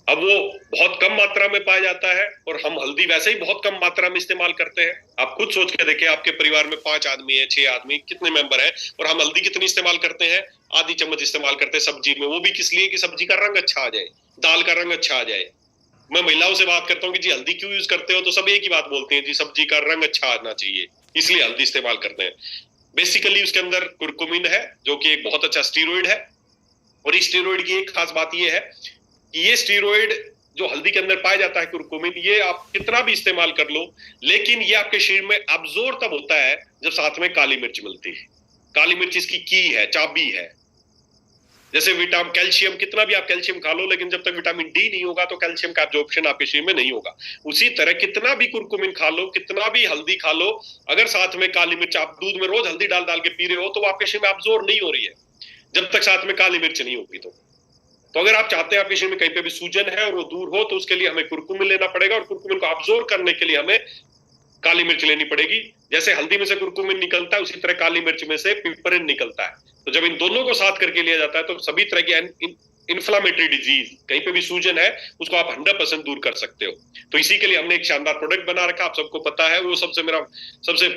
अब वो बहुत कम मात्रा में पाया जाता है, और हम हल्दी वैसे ही बहुत कम मात्रा में इस्तेमाल करते हैं। आप खुद सोच के देखें, आपके परिवार में 5 आदमी है, 6 आदमी, कितने मेंबर है, और हम हल्दी कितनी इस्तेमाल करते हैं? आधी चम्मच इस्तेमाल करते हैं सब्जी में। वो भी किस लिए? कि सब्जी का रंग अच्छा आ जाए, दाल का रंग अच्छा आ जाए। मैं महिलाओं से बात करता हूँ कि जी हल्दी क्यों यूज करते हो, तो सब एक ही बात बोलते हैं, जी सब्जी का रंग अच्छा आना चाहिए, इसलिए हल्दी इस्तेमाल करते हैं। बेसिकली उसके अंदर कुर्कुमिन है, जो कि एक बहुत अच्छा स्टीरॉइड है। और इस स्टीरॉइड की एक खास बात यह है कि ये स्टीरॉइड जो हल्दी के अंदर पाया जाता है, कुर्कुमिन, ये आप कितना भी इस्तेमाल कर लो, लेकिन ये आपके शरीर में अब्जॉर्ब तब होता है जब साथ में काली मिर्च मिलती है। काली मिर्च इसकी की है, चाबी है। जैसे विटामिन, कैल्शियम, कितना भी आप कैल्शियम खा लो, लेकिन जब तक विटामिन डी नहीं होगा तो कैल्शियम का एब्जॉर्प्शन आपके शरीर में नहीं होगा। उसी तरह कितना भी कुर्कुमिन खा लो, कितना भी हल्दी खा लो, अगर साथ में काली मिर्च, आप दूध में रोज हल्दी डाल डाल के पी रहे हो, तो वो आपके शरीर में एब्जॉर्ब नहीं हो रही है, जब तक साथ में काली मिर्च नहीं होगी। तो अगर आप चाहते हैं आपके शरीर में कहीं पे भी सूजन है और वो दूर हो, तो उसके लिए हमें कुर्कुमिन लेना पड़ेगा, और कुर्कुमिन को अब्जॉर्ब करने के लिए हमें काली मिर्च लेनी पड़ेगी। जैसे हल्दी में से कुर्कुमिन निकलता है, उसी तरह काली मिर्च में से पिपरिन निकलता है। तो जब इन दोनों को साथ करके लिया जाता है, तो सभी तरह की इन्फ्लामेटरी डिजीज, कहीं पे भी सूजन है, उसको आप 100% दूर कर सकते हो। तो इसी के लिए हमने एक शानदार प्रोडक्ट बना रखा, आप सबको पता है। वो सबसे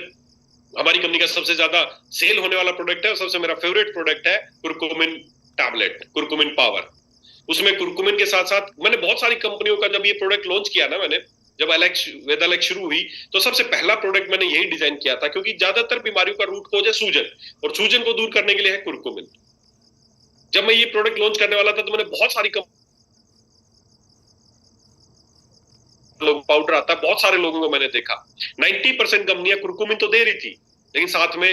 हमारी कंपनी का सबसे ज्यादा सेल होने वाला प्रोडक्ट है, और सबसे मेरा फेवरेट प्रोडक्ट है कुर्कुमिन टैबलेट, कुर्कुमिन पावर। उसमें कुर्कुमिन के साथ साथ मैंने बहुत सारी कंपनियों का, जब ये प्रोडक्ट लॉन्च किया ना मैंने, जब वेदालेक्स शुरू हुई, तो सबसे पहला प्रोडक्ट मैंने यही डिजाइन किया था, क्योंकि ज्यादातर बीमारियों का रूट कोज है सूजन, और सूजन को दूर करने के लिए है कुर्कुमिन। जब मैं ये प्रोडक्ट लॉन्च करने वाला था, तो मैंने बहुत सारी लोग पाउडर आता है, बहुत सारे लोगों को मैंने देखा, 90% कंपनियां कुर्कुमिन तो दे रही थी, लेकिन साथ में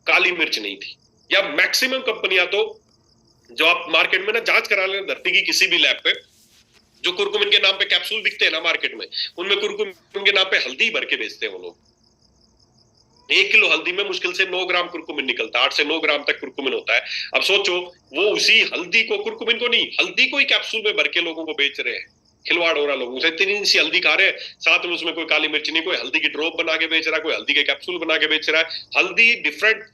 काली मिर्च नहीं थी। या मैक्सिमम कंपनियां तो, जो आप मार्केट में ना जांच करा लेना धरती की किसी भी लैब पे, जो कुर्कुमिन के नाम पे कैप्सूल बिकते हैं ना मार्केट में, उनमें कुर्कुमिन के नाम पे हल्दी भर के बेचते हैं वो लोग। 1 किलो हल्दी में मुश्किल से 9 ग्राम कुरकुमिन निकलता है, 8 से 9 ग्राम तक कुरकुमिन होता है। अब सोचो, वो उसी हल्दी को, कुरकुमिन को नहीं, हल्दी को ही कैप्सूल में भर के लोगों को बेच रहे हैं। खिलवाड़ हो रहा लोगों से, इतनी सी हल्दी खा रहे हैं, साथ में उसमें कोई काली मिर्च नहीं, कोई हल्दी की ड्रॉप बना के बेच रहा है, कोई हल्दी के कैप्सूल बना के बेच रहा है। हल्दी डिफरेंट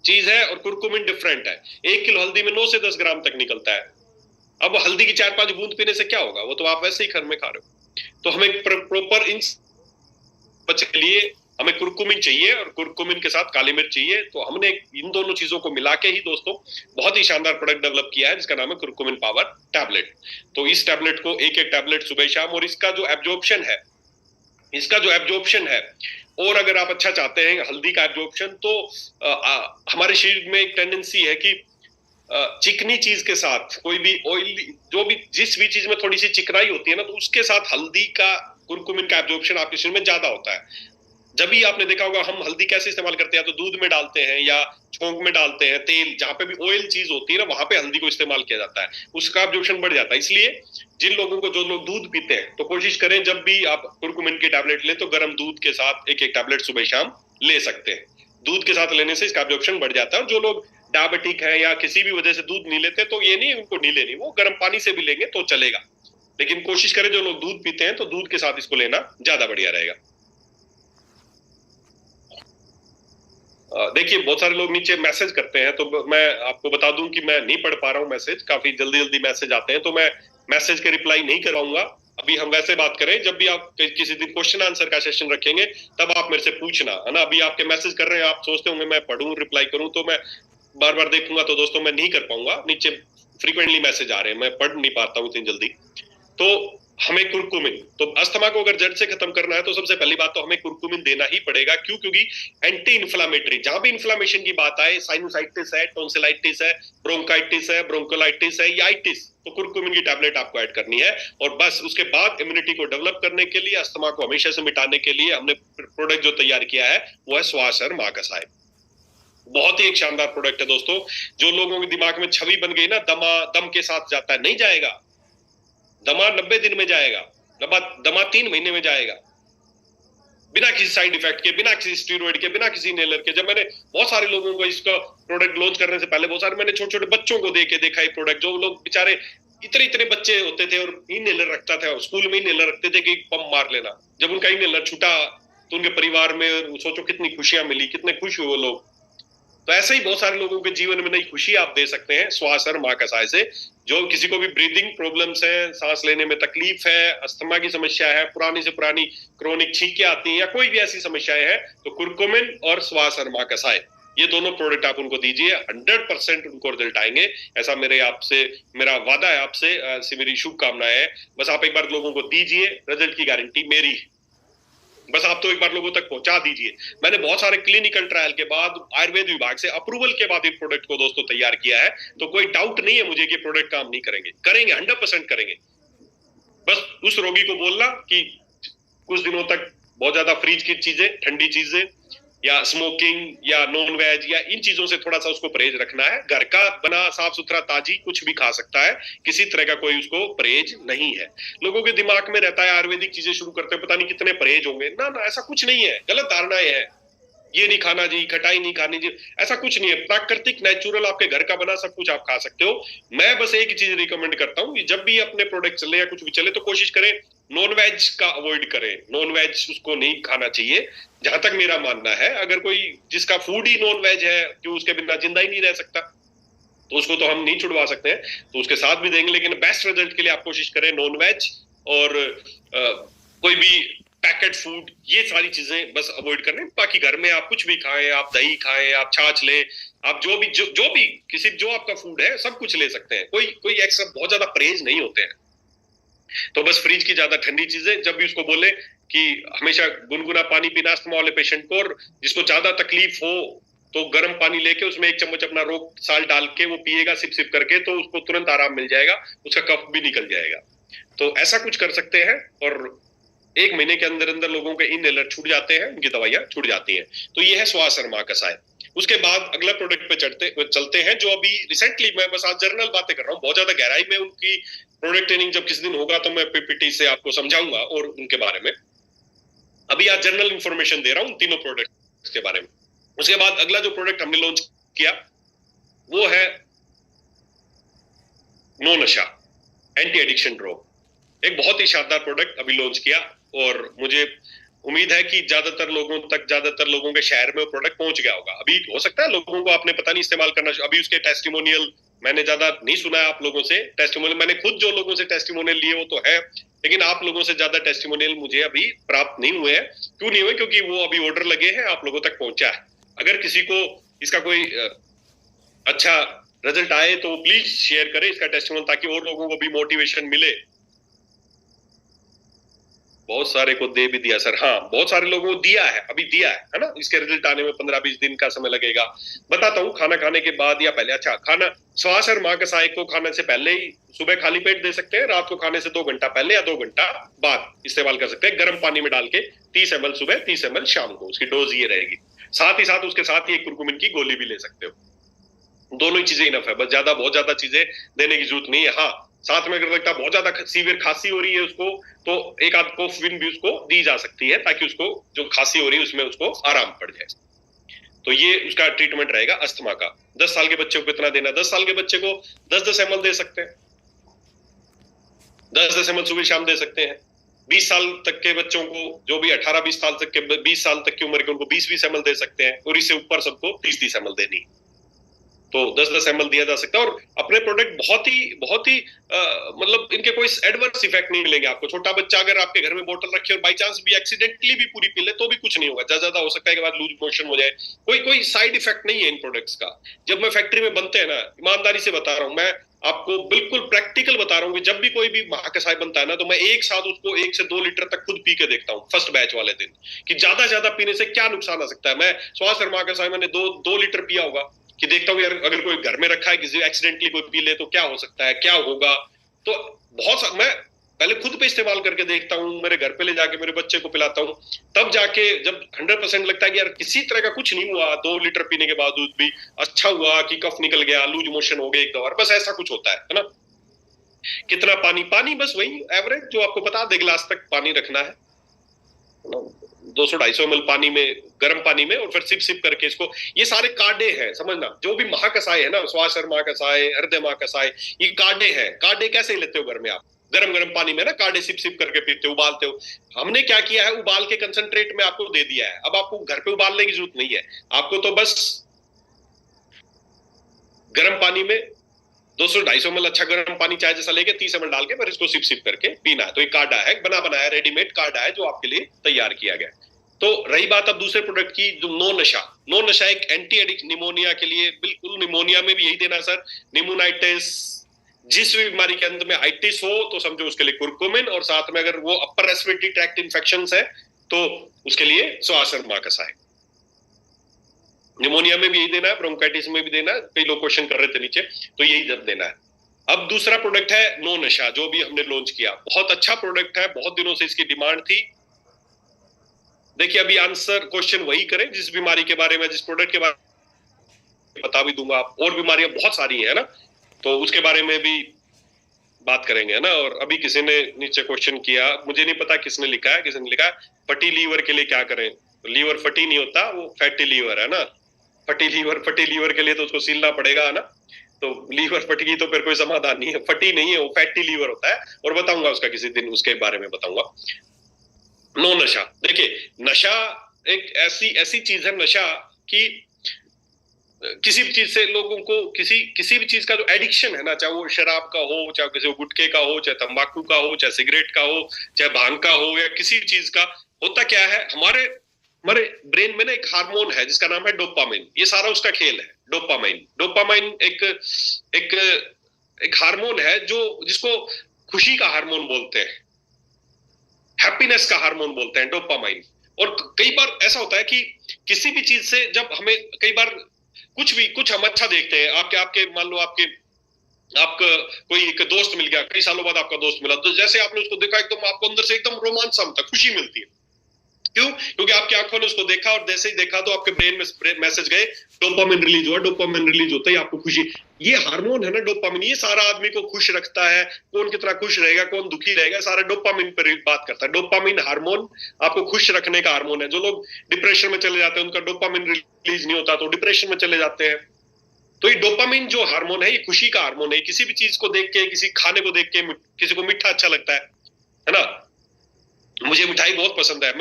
चीज है और कुरकुमिन डिफरेंट है। 1 किलो हल्दी में 9 से 10 ग्राम तक निकलता है। अब हल्दी की 4-5 बूंद पीने से क्या होगा, वो तो आप वैसे ही घर में खा रहे हो। तो हमें प्रॉपर इन बच्चे के लिए हमें कुरकुमिन चाहिए और कुरकुमिन के साथ काली मिर्च चाहिए। तो हमने इन दोनों चीजों को मिला के ही दोस्तों बहुत ही शानदार प्रोडक्ट डेवलप किया है, जिसका नाम है कुरकुमिन पावर टैबलेट। तो इस टैबलेट को एक एक टैबलेट सुबह शाम, और इसका जो एब्जॉर्प्शन है, और अगर आप अच्छा चाहते हैं हल्दी का एब्जॉर्प्शन, तो हमारे शरीर में एक टेंडेंसी है कि चिकनी चीज के साथ, कोई भी ऑयली, जो भी जिस भी चीज में थोड़ी सी चिकनाई होती है ना, तो उसके साथ हल्दी का, कुरकुमिन का एब्जॉर्प्शन आपके शरीर में ज्यादा होता है। जब भी आपने देखा होगा हम हल्दी कैसे इस्तेमाल करते हैं, तो दूध में डालते हैं या छोंक में डालते हैं, तेल, जहां पे भी ऑयल चीज होती है ना, वहां पे हल्दी को इस्तेमाल किया जाता है, उसका एब्जॉर्प्शन बढ़ जाता है। इसलिए जिन लोगों को, जो लोग दूध पीते हैं, तो कोशिश करें जब भी आप कुरकुमिन की टैबलेट लें तो गर्म दूध के साथ एक एक टैबलेट सुबह शाम ले सकते हैं। दूध के साथ लेने से इसका एब्जॉर्प्शन बढ़ जाता है। और जो लोग डायबिटिक है या किसी भी वजह से दूध नहीं लेते, तो ये नहीं उनको नहीं लेनी, वो गर्म पानी से भी लेंगे तो चलेगा। लेकिन कोशिश करें जो लोग दूध पीते हैं तो दूध के साथ इसको लेना ज्यादा बढ़िया रहेगा। देखिए, बहुत सारे लोग नीचे मैसेज करते हैं, तो मैं आपको बता दूं कि मैं नहीं पढ़ पा रहा हूँ मैसेज, काफी जल्दी जल्दी मैसेज आते हैं, तो मैं मैसेज के रिप्लाई नहीं कराऊंगा। अभी हम वैसे बात करें, जब भी आप किसी दिन क्वेश्चन आंसर का सेशन रखेंगे तब आप मेरे से पूछना, है ना। अभी आपके मैसेज कर रहे हैं, आप सोचते होंगे मैं पढ़ूं, रिप्लाई करूं, तो मैं बार बार देखूंगा तो दोस्तों मैं नहीं कर पाऊंगा। नीचे फ्रीक्वेंटली मैसेज आ रहे हैं, मैं पढ़ नहीं पाता हूँ इतनी जल्दी। तो हमें कुरकुमिन, तो अस्थमा को अगर जड़ से खत्म करना है तो सबसे पहली बात तो हमें कुरकुमिन देना ही पड़ेगा। क्यों? क्योंकि एंटी इन्फ्लामेटरी, जहां भी इन्फ्लामेशन की बात आए, साइनोसाइटिस है, टॉन्सिलाइटिस है, ब्रोंकाइटिस है, ब्रोंकोलाइटिस है या आइटिस, तो कुरकुमिन की टैबलेट आपको ऐड करनी है। और बस उसके बाद इम्यूनिटी को डेवलप करने के लिए, अस्थमा को हमेशा से मिटाने के लिए हमने प्रोडक्ट जो तैयार किया है वो है स्वासर माँ कसाय। बहुत ही एक शानदार प्रोडक्ट है दोस्तों। जो लोगों के दिमाग में छवि बन गई ना, दम के साथ जाता है, नहीं जाएगा। दमा 90 दिन में जाएगा, दमा 3 महीने में जाएगा, बिना किसी साइड इफेक्ट के, बिना किसी स्टीरॉइड के, बिना किसी इनहेलर के। जब मैंने बहुत सारे लोगों को इसका प्रोडक्ट लॉन्च करने से पहले, बहुत सारे मैंने छोटे छोटे बच्चों को दे के देखा ये प्रोडक्ट, जो लोग बेचारे इतने इतने बच्चे होते थे और इनहेलर रखता था, स्कूल में इनहेलर रखते थे कि पंप मार लेना। जब उनका इनहेलर छूटा तो उनके परिवार में सोचो कितनी खुशियां मिली, कितने खुश हुए वो लोग। तो ऐसे ही बहुत सारे लोगों के जीवन में नई खुशी आप दे सकते हैं स्वासर माँ कसाय से। जो किसी को भी ब्रीदिंग प्रॉब्लम्स है, सांस लेने में तकलीफ है, अस्थमा की समस्या है, पुरानी से पुरानी क्रोनिक छींकें आती हैं, या कोई भी ऐसी समस्याएं हैं, तो कुरकुमिन और स्वासर माँ कसाय, ये दोनों प्रोडक्ट आप उनको दीजिए, 100% उनको रिजल्ट आएंगे। ऐसा मेरा वादा है आपसे, मेरी शुभकामनाएं है। बस आप एक बार लोगों को दीजिए, रिजल्ट की गारंटी मेरी। बस आप तो एक बार लोगों तक पहुंचा दीजिए। मैंने बहुत सारे क्लिनिकल ट्रायल के बाद, आयुर्वेद विभाग से अप्रूवल के बाद इन प्रोडक्ट को दोस्तों तैयार किया है। तो कोई डाउट नहीं है मुझे कि प्रोडक्ट काम नहीं करेंगे, करेंगे, 100% करेंगे। बस उस रोगी को बोलना कि कुछ दिनों तक बहुत ज्यादा फ्रिज की चीजें, ठंडी चीजें या स्मोकिंग या नॉन वेज या इन चीजों से थोड़ा सा उसको परहेज रखना है। घर का बना साफ सुथरा ताजी कुछ भी खा सकता है, किसी तरह का कोई उसको परहेज नहीं है। लोगों के दिमाग में रहता है आयुर्वेदिक चीजें शुरू करते हैं, पता नहीं कितने परहेज होंगे। ना ना, ऐसा कुछ नहीं है, गलत धारणाएं है। ये नहीं खाना जी, खटाई नहीं खानी जी, ऐसा कुछ नहीं है। प्राकृतिक नेचुरल आपके घर का बना सब कुछ आप खा सकते हो। मैं बस एक ही चीज रिकमेंड करता हूँ कि जब भी अपने प्रोडक्ट चले या कुछ भी चले तो कोशिश करें नॉन वेज का अवॉइड करें। नॉन वेज उसको नहीं खाना चाहिए, जहां तक मेरा मानना है। अगर कोई जिसका फूड ही नॉन वेज है, जो उसके बिना जिंदा ही नहीं रह सकता, तो उसको तो हम नहीं छुड़वा सकते हैं, तो उसके साथ भी देंगे। लेकिन बेस्ट रिजल्ट के लिए आप कोशिश करें नॉन वेज और कोई भी पैकेट फूड, ये सारी चीजें बस अवॉइड करने। बाकी घर में आप कुछ भी खाएं, आप दही खाएं, आप छाछ लें, आप जो भी किसी जो आपका फूड है सब कुछ ले सकते हैं। कोई एक्स्ट्रा बहुत ज्यादा परहेज नहीं होते हैं। तो बस फ्रिज की ज्यादा ठंडी चीजें, जब भी उसको बोले कि हमेशा गुनगुना पानी पीना अस्थमा वाले पेशेंट को, और जिसको ज्यादा तकलीफ हो तो गर्म पानी लेके उसमें 1 चम्मच अपना रोक साल्ट डाल के वो पिएगा सिप सिप करके, तो उसको तुरंत आराम मिल जाएगा, उसका कफ भी निकल जाएगा। तो ऐसा कुछ कर सकते हैं और 1 महीने के अंदर अंदर लोगों के इनहेलर छूट जाते हैं, उनकी दवाइयां छूट जाती हैं। तो ये है स्वासर माँ कसाय। उसके बाद अगला प्रोडक्ट पे चलते हैं, जो अभी रिसेंटली, मैं बस आज जर्नल बातें कर रहा हूँ, बहुत ज्यादा गहराई में उनकी प्रोडक्ट ट्रेनिंग जब किसी दिन होगा तो मैं पीपीटी से आपको समझाऊंगा और उनके बारे में। अभी आज जनरल इंफॉर्मेशन दे रहा हूँ तीनों प्रोडक्ट। के बारे में। उसके बाद अगला जो प्रोडक्ट हमने लॉन्च किया वो है नो नशा एंटी एडिक्शन ड्रॉप। एक बहुत ही शानदार प्रोडक्ट अभी लॉन्च किया और मुझे उम्मीद है कि ज्यादातर लोगों के शहर में वो प्रोडक्ट पहुंच गया होगा। अभी हो सकता है लोगों को आपने पता नहीं इस्तेमाल करना, अभी उसके टेस्टिमोनियल मैंने ज्यादा नहीं सुना है आप लोगों से। टेस्टिमोनियल मैंने खुद जो लोगों से टेस्टिमोनियल लिए वो तो है, लेकिन आप लोगों से ज्यादा टेस्टिमोनियल मुझे अभी प्राप्त नहीं हुए हैं। क्यों नहीं हुए? क्योंकि वो अभी ऑर्डर लगे हैं, आप लोगों तक पहुंचा है। अगर किसी को इसका कोई अच्छा रिजल्ट आए तो प्लीज शेयर करें इसका टेस्टिमोनियल, ताकि और लोगों को भी मोटिवेशन मिले। बहुत सारे को दे भी दिया सर, हाँ बहुत सारे लोगों को दिया है ना। इसके रिजल्ट आने में 15-20 दिन का समय लगेगा। बताता हूँ, खाना खाने के बाद या पहले। अच्छा, खाना श्वास और महाकसाय को खाने से पहले ही सुबह खाली पेट दे सकते हैं, रात को खाने से 2 घंटा पहले या 2 घंटा बाद इस्तेमाल कर सकते हैं। गर्म पानी में डाल के 30 ml सुबह 30 ml शाम को, उसकी डोज ये रहेगी। साथ ही साथ उसके साथ ही एक कुरकुमिन की गोली भी ले सकते हो। दोनों ही चीजें इनफ है, बस बहुत ज्यादा चीजें देने की जरूरत नहीं है। हाँ, साथ में अगर लगता बहुत ज्यादा सीवियर खांसी हो रही है उसको, तो एक आध कोफविन भी उसको दी जा सकती है, ताकि उसको जो खांसी हो रही है उसमें उसको आराम पड़ जाए। तो ये उसका ट्रीटमेंट रहेगा अस्थमा का। 10 साल के बच्चे को कितना देना? 10 साल के बच्चे को 10-10 ml दे सकते हैं, 10-10 ml सुबह शाम दे सकते हैं। 20 साल तक के बच्चों को, जो भी 18-20 साल तक के 20 साल तक की उम्र के, उनको 20-20 ml दे सकते हैं, और इससे ऊपर सबको 30-30 ml देनी। तो 10-10 ml दिया जा सकता है। और अपने प्रोडक्ट बहुत ही मतलब इनके कोई एडवर्स इफेक्ट नहीं मिलेंगे आपको। छोटा बच्चा अगर आपके घर में बोतल रखे और बाई चांस भी एक्सीडेंटली भी पूरी पी ले तो भी कुछ नहीं होगा। ज्यादा हो सकता है कि बाद लूज मोशन हो जाए, कोई साइड इफेक्ट नहीं है इन प्रोडक्ट्स का। जब मैं फैक्ट्री में बनते हैं ना, ईमानदारी से बता रहा हूँ, मैं आपको बिल्कुल प्रैक्टिकल बता रहा हूँ कि जब भी कोई भी महाकसाय बनता है ना, तो मैं एक साथ उसको 1 से 2 लीटर तक खुद पी के देखता हूँ फर्स्ट बैच वाले दिन, कि ज्यादा पीने से क्या नुकसान आ सकता है। मैं श्वास और महाकसाय मैंने 2 लीटर पिया होगा, कि देखता हूँ यार अगर कोई घर में रखा है, किसी एक्सीडेंटली कोई पी ले तो क्या हो सकता है, क्या होगा। तो मैं पहले खुद पे इस्तेमाल करके देखता हूँ, मेरे घर पे ले जाके मेरे बच्चे को पिलाता हूँ, तब जाके जब 100% लगता है कि यार किसी तरह का कुछ नहीं हुआ, 2 लीटर पीने के बावजूद भी अच्छा हुआ, कि कफ निकल गया, लूज मोशन हो गए 1-2 बार, बस ऐसा कुछ होता है ना। कितना पानी बस वही एवरेज जो आपको पता, 1 गिलास तक पानी रखना है, 200-250 ml पानी में, गर्म पानी में, और फिर सिप करके इसको। ये सारे काढ़े हैं, समझना। जो भी महाकसाय है ना, श्वास महाकसाय, हृदय महाकसाय, ये काढ़े हैं। काढ़े कैसे लेते हो घर में आप? गरम पानी में ना काढ़े सिप करके पीते हो, उबालते हो। हमने क्या किया है, उबाल के कंसंट्रेट में आपको दे दिया है। अब आपको घर पे उबालने की जरूरत नहीं है, आपको तो बस गर्म पानी में 200-250 ml अच्छा गर्म पानी चाय जैसा लेके 30 ml डाल के फिर इसको सिप करके पीना है। तो एक काढ़ा है, बनाया रेडीमेड काढ़ा है, जो आपके लिए तैयार किया गया। तो रही बात अब दूसरे प्रोडक्ट की, जो नो नशा एक एंटी एडिक्ट निमोनिया के लिए, बिल्कुल निमोनिया में भी यही देना सर। निमोनाइटिस, जिस भी बीमारी के अंदर में आइटिस हो तो समझो उसके लिए कुरकुमिन, और साथ में अगर वो अपर रेस्पिरेटरी ट्रैक्ट इन्फेक्शंस है तो उसके लिए श्वास महाकसाय। निमोनिया में भी यही देना है, ब्रोंकाइटिस में भी देना है। कई लोग क्वेश्चन कर रहे थे नीचे, तो यही जब देना है। अब दूसरा प्रोडक्ट है नो नशा, जो भी हमने लॉन्च किया। बहुत अच्छा प्रोडक्ट है, बहुत दिनों से इसकी डिमांड थी। देखिए अभी आंसर क्वेश्चन वही करें जिस बीमारी के बारे में, जिस प्रोडक्ट के बारे में बता भी दूंगा। और बीमारियां बहुत सारी है ना, तो उसके बारे में भी बात करेंगे, है ना। और अभी किसी ने नीचे क्वेश्चन किया, मुझे नहीं पता किसने लिखा है, किसने लिखा है फटी लीवर के लिए क्या करें। लीवर फटी नहीं होता, वो फैटी लीवर है ना। फटी लीवर के लिए तो उसको सीलना पड़ेगा, है ना। तो लीवर फट गई तो फिर कोई समाधान नहीं है, फटी नहीं है, वो फैटी लीवर होता है। और बताऊंगा उसका किसी दिन, उसके बारे में बताऊंगा। नो नशा, देखिए नशा एक ऐसी चीज है, नशा की किसी भी चीज से लोगों को, किसी भी चीज का जो एडिक्शन है ना, चाहे वो शराब का हो, चाहे किसी गुटखे का हो, चाहे तंबाकू का हो, चाहे सिगरेट का हो, चाहे भांग का हो, या किसी भी चीज का, होता क्या है, हमारे ब्रेन में ना एक हार्मोन है जिसका नाम है डोपामाइन। ये सारा उसका खेल है। डोपामाइन एक हार्मोन है जो, जिसको खुशी का हार्मोन बोलते हैं, हैप्पीनेस का हार्मोन बोलते हैं, डोपामाइन। और कई बार ऐसा होता है कि किसी भी चीज से जब हमें, कई बार कुछ हम अच्छा देखते हैं, आपके मान लो आपका कोई एक दोस्त मिल गया, कई सालों बाद आपका दोस्त मिला, तो जैसे आपने उसको देखा, एकदम आपको अंदर से एकदम रोमांच सा होता है, खुशी मिलती है। क्यों? क्योंकि आपकी आंखों ने उसको देखा और जैसे ही देखा तो आपके ब्रेन में मैसेज गए, डोपामिन रिलीज हुआ, डोपामिन रिलीज होता ही आपको खुशी। ये हार्मोन है ना डोपामिन, ये सारा आदमी को खुश रखता है। कौन कितना खुश रहेगा, कौन दुखी रहेगा, सारा डोपामिन पर बात करता है। डोपामिन हार्मोन आपको खुश रखने का हार्मोन है। जो लोग डिप्रेशन में चले जाते हैं, उनका डोपामिन रिलीज नहीं होता तो डिप्रेशन में चले जाते हैं। तो ये डोपामिन जो हार्मोन है, ये खुशी का हार्मोन है। किसी भी चीज को देख के, किसी खाने को देख के, किसी को मीठा अच्छा लगता है ना। मुझे मिठाई बहुत पसंद है।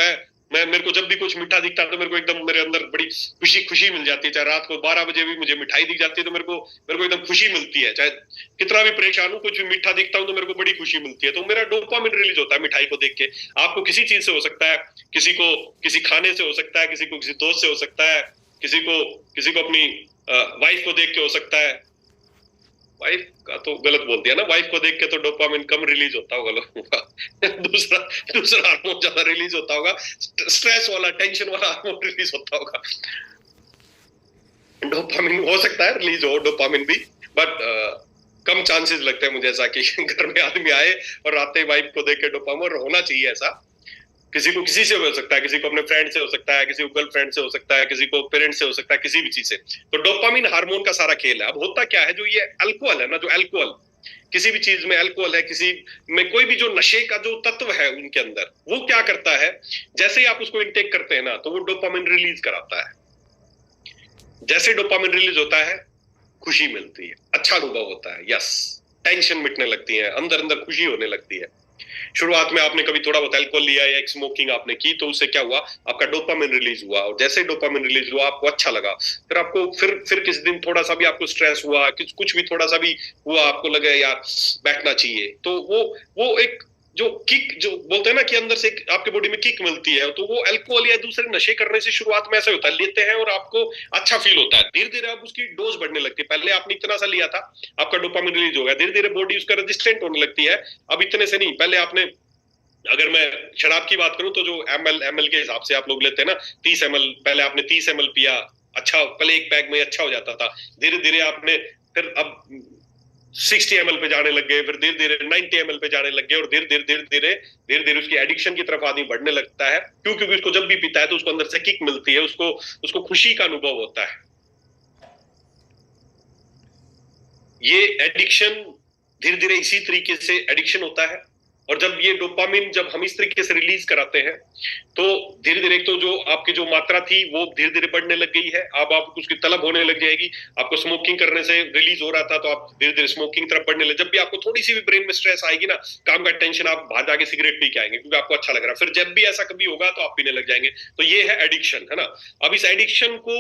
मैं मेरे को जब भी कुछ मीठा दिखता है तो मेरे को एकदम मेरे अंदर बड़ी खुशी मिल जाती है। चाहे रात को 12 बजे भी मुझे मिठाई दिख जाती है तो मेरे को एकदम खुशी मिलती है। चाहे कितना भी परेशान हूँ, कुछ भी मीठा दिखता हूँ तो मेरे को बड़ी खुशी मिलती है। तो मेरा डोपामिन रिलीज होता है मिठाई को देख के। आपको किसी चीज से हो सकता है, किसी को किसी खाने से हो सकता है, किसी को किसी दोस्त से हो सकता है, किसी को अपनी वाइफ को देख के हो सकता है। वाइफ का तो गलत बोल दिया ना, वाइफ को देख के तो डोपामिन कम रिलीज होता होगा लोगों का। दूसरा हार्मोन ज्यादा रिलीज होता होगा, स्ट्रेस वाला, टेंशन वाला हार्मोन रिलीज होता होगा। डोपामिन हो सकता है रिलीज हो, डोपामिन भी, बट कम चांसेस लगते हैं मुझे ऐसा कि घर में आदमी आए और आते ही वाइफ को देख के डोपामिन। होना चाहिए ऐसा, किसी को किसी से हो सकता है, किसी को अपने फ्रेंड से हो सकता है, किसी को गर्लफ्रेंड से हो सकता है, किसी को पेरेंट से हो सकता है, किसी भी चीज से। तो डोपामिन हार्मोन का सारा खेल है। अब होता क्या है, जो ये अल्कोहल है ना, जो अल्कोहल, किसी भी चीज में अल्कोहल है, किसी में कोई भी जो नशे का जो तत्व है उनके अंदर, वो क्या करता है, जैसे ही आप उसको इनटेक करते हैं ना तो वो डोपामिन रिलीज कराता है। जैसे डोपामिन रिलीज होता है, खुशी मिलती है, अच्छा अनुभव होता है, यस, टेंशन मिटने लगती है, अंदर अंदर खुशी होने लगती है। शुरुआत में आपने कभी थोड़ा बहुत अल्कोहल लिया या एक स्मोकिंग आपने की तो उससे क्या हुआ, आपका डोपामिन रिलीज हुआ, और जैसे डोपामिन रिलीज हुआ आपको अच्छा लगा। फिर आपको फिर किसी दिन थोड़ा सा भी आपको स्ट्रेस हुआ, कुछ भी थोड़ा सा भी हुआ, आपको लगे यार बैठना चाहिए, तो वो एक जो किक जो बोलते हैं ना कि अंदर से आपके बॉडी में किक मिलती है, तो वो अल्कोहल या दूसरे नशे करने से शुरुआत में ऐसा होता है, लेते हैं और आपको अच्छा फील होता है। धीरे धीरे अब उसकी डोज बढ़ने लगती है। पहले आपने इतना सा लिया था, आपका डोपामिन रिलीज हो गया, धीरे धीरे बॉडी उसका रेजिस्टेंट होने लगती है। अब इतने से नहीं, पहले आपने, अगर मैं शराब की बात करूं तो जो एमएल के हिसाब से आप लोग लेते हैं ना, 30 ml, पहले आपने 30 ml पिया, अच्छा, पहले एक पैक में अच्छा हो जाता था, धीरे धीरे आपने फिर अब 60 ml पे जाने लग गए, फिर धीरे धीरे 90 ml पे जाने लग गए, और धीरे धीरे उसकी एडिक्शन की तरफ आदमी बढ़ने लगता है। क्यों? क्योंकि उसको जब भी पीता है तो उसको अंदर से किक मिलती है, उसको खुशी का अनुभव होता है। ये एडिक्शन धीरे धीरे इसी तरीके से एडिक्शन होता है। और जब ये डोपामिन जब हम इस तरीके से रिलीज कराते हैं तो धीरे धीरे तो जो आपकी जो मात्रा थी वो धीरे धीरे बढ़ने लग गई है। अब आपको उसकी तलब होने लग जाएगी। आपको स्मोकिंग करने से रिलीज हो रहा था तो आप धीरे धीरे स्मोकिंग तरफ बढ़ने लगे। जब भी आपको थोड़ी सी भी ब्रेन में स्ट्रेस आएगी ना, काम का टेंशन, आप बाहर जाके सिगरेट पी के आएंगे क्योंकि आपको अच्छा लग रहा है। फिर जब भी ऐसा कभी होगा तो आप पीने लग जाएंगे। तो ये है एडिक्शन, है ना। अब इस एडिक्शन को,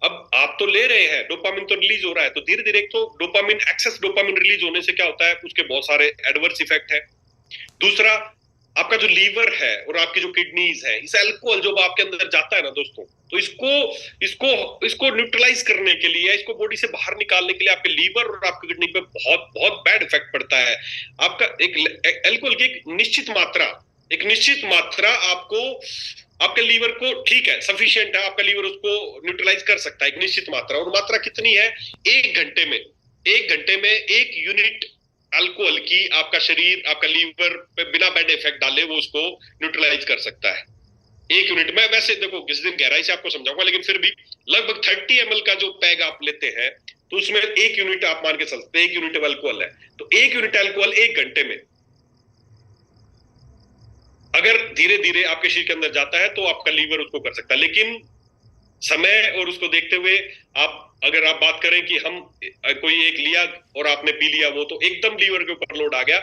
अब आप तो ले रहे हैं, डोपामिन तो रिलीज हो रहा है, तो धीरे धीरे तो डोपामिन, एक्सेस डोपामिन रिलीज होने से क्या होता है, उसके बहुत सारे एडवर्स इफेक्ट है। दूसरा, आपका जो लीवर है और आपकी जो किडनीज है, इस अल्कोहल जो आपके अंदर जाता है ना दोस्तों, तो इसको न्यूट्रलाइज करने के लिए, इसको बॉडी से बाहर निकालने के लिए आपके लीवर और आपकी किडनी पे बहुत बहुत बैड इफेक्ट पड़ता है। आपका एक अल्कोहल की एक निश्चित मात्रा आपको, आपके लीवर को, ठीक है, सफिशिएंट है, आपका लीवर उसको न्यूट्रलाइज कर सकता है, एक निश्चित मात्रा। और मात्रा कितनी है? एक घंटे में 1 यूनिट अल्कोहल की आपका शरीर, आपका लीवर पे बिना बैड इफेक्ट डाले वो उसको न्यूट्रलाइज कर सकता है 1 यूनिट में। वैसे देखो किस दिन गहराई से आपको समझाऊंगा, लेकिन फिर भी लगभग 30 ml का जो पैग आप लेते हैं तो उसमें 1 यूनिट आप मान के चलते, 1 यूनिट अल्कोहल है, तो 1 यूनिट अल्कोहल 1 घंटे में अगर धीरे धीरे आपके शरीर के अंदर जाता है तो आपका लीवर उसको कर सकता है। लेकिन समय और उसको देखते हुए आप, अगर आप बात करें कि हम कोई एक लिया और आपने पी लिया, वो तो एकदम लीवर के ऊपर लोड आ गया।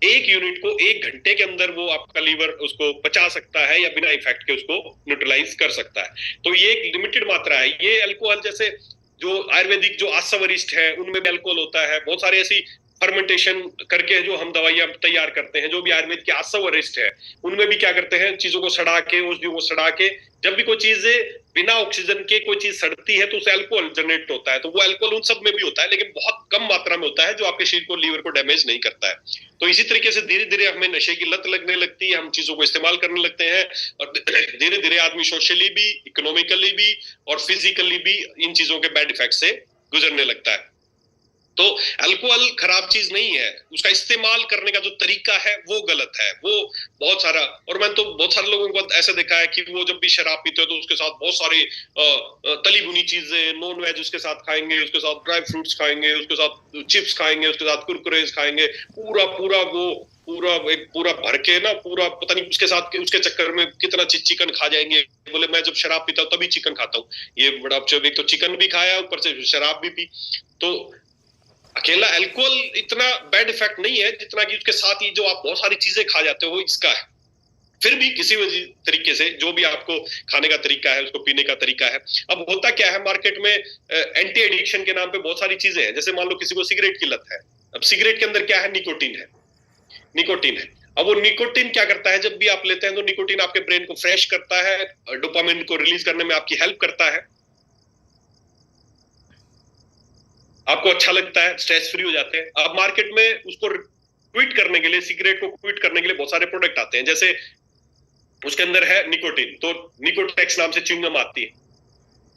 1 यूनिट को 1 घंटे के अंदर वो आपका लीवर उसको पचा सकता है या बिना इफेक्ट के उसको न्यूट्रलाइज कर सकता है। तो ये एक लिमिटेड मात्रा है। ये अल्कोहल, जैसे जो आयुर्वेदिक जो आसवरिष्ठ है उनमें भी अल्कोहल होता है, बहुत सारी ऐसी फर्मेंटेशन करके जो हम दवाइयां तैयार करते हैं, जो भी आयुर्वेद के आसवरिष्ठ है, उनमें भी क्या करते हैं, चीजों को सड़ा के, औषधियों को सड़ा के, जब भी कोई चीज बिना ऑक्सीजन के कोई चीज सड़ती है तो उसे अल्कोहल जनरेट होता है। तो वो अल्कोहल उन सब में भी होता है, लेकिन बहुत कम मात्रा में होता है, जो आपके शरीर को, लीवर को डैमेज नहीं करता है। तो इसी तरीके से धीरे धीरे हमें नशे की लत लगने लगती है, हम चीजों को इस्तेमाल करने लगते हैं, और धीरे धीरे आदमी सोशली भी, इकोनॉमिकली भी और फिजिकली भी इन चीजों के बैड इफेक्ट से गुजरने लगता है। तो अल्कोहल खराब चीज नहीं है, उसका इस्तेमाल करने का जो तरीका है वो गलत है। वो बहुत सारा, और मैंने तो बहुत सारे लोगों को ऐसा देखा है कि वो जब भी शराब पीते हो तो उसके साथ बहुत सारी तली भुनी चीजें, नॉन वेज उसके साथ खाएंगे, उसके साथ ड्राई फ्रूट्स खाएंगे, उसके साथ चिप्स खाएंगे, उसके साथ कुरकुरेस खाएंगे, पूरा पूरा वो पूरा भर के ना, पूरा पता नहीं उसके साथ उसके चक्कर में कितना चिकन खा जाएंगे। बोले मैं जब शराब पीता हूँ तभी चिकन खाता हूँ। ये बड़ा, एक तो चिकन भी खाया, ऊपर से शराब भी पी। तो अकेला अल्कोहल इतना बैड इफेक्ट नहीं है जितना कि उसके साथ ही जो आप बहुत सारी चीजें खा जाते हो वो इसका है। फिर भी किसी भी तरीके से जो भी आपको खाने का तरीका है, उसको पीने का तरीका है। अब होता क्या है, मार्केट में एंटी एडिक्शन के नाम पे बहुत सारी चीजें हैं। जैसे मान लो किसी को सिगरेट की लत है, अब सिगरेट के अंदर क्या है, निकोटीन है। अब वो निकोटीन क्या करता है, जब भी आप लेते हैं तो निकोटीन आपके ब्रेन को फ्रेश करता है, डोपामिन को रिलीज करने में आपकी हेल्प करता है, आपको अच्छा लगता है, स्ट्रेस फ्री हो जाते हैं। अब मार्केट में उसको क्विट करने के लिए, सिगरेट को क्विट करने के लिए बहुत सारे प्रोडक्ट आते हैं। जैसे उसके अंदर है निकोटीन, तो निकोटेक्स नाम से च्युइंगम आती है,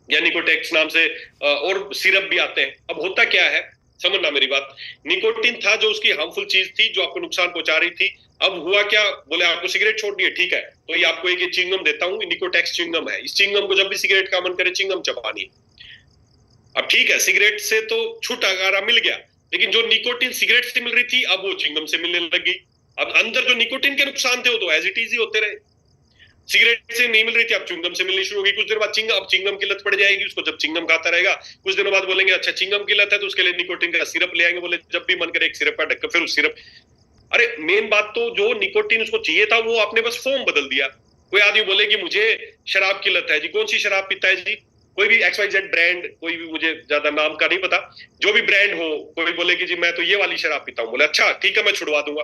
या निकोटेक्स नाम से और सिरप भी आते हैं। अब होता क्या है, समझना मेरी बात, निकोटीन था जो उसकी हार्मफुल चीज थी, जो आपको नुकसान पहुंचा रही थी। अब हुआ क्या, बोले आपको सिगरेट छोड़नी है, ठीक है, तो ये आपको एक च्युइंगम देता हूँ, निकोटेक्स च्युइंगम है। इस च्युइंगम को जब भी सिगरेट का मन करे च्युइंगम चबानी है। अब ठीक है, सिगरेट से तो छुटकारा मिल गया, लेकिन जो निकोटीन सिगरेट से मिल रही थी अब वो च्युइंगम से मिलने लगी। अब अंदर जो निकोटीन के नुकसान थे वो तो एज इट इज ही होते रहे। सिगरेट से नहीं मिल रही थी, अब च्युइंगम से मिलनी शुरू होगी। कुछ देर बाद चिंगम की लत पड़ जाएगी उसको, जब चिंगम खाता रहेगा कुछ दिनों बाद बोलेंगे अच्छा चिंगम की लत है, तो उसके लिए निकोटीन का सिरप ले आएंगे, बोले जब भी मन करे एक सिरप का ढक्कन, फिर उस सिरप। अरे मेन बात तो जो निकोटीन उसको चाहिए था वो आपने बस फॉर्म बदल दिया। कोई आदमी बोले कि मुझे शराब की लत है जी, कौन सी शराब पीता है जी, कोई भी XYZ ब्रांड, कोई भी मुझे ज्यादा नाम का नहीं पता, जो भी ब्रांड हो, कोई बोले कि जी मैं तो ये वाली शराब पीता हूँ, बोले अच्छा ठीक है मैं छुड़वा दूंगा।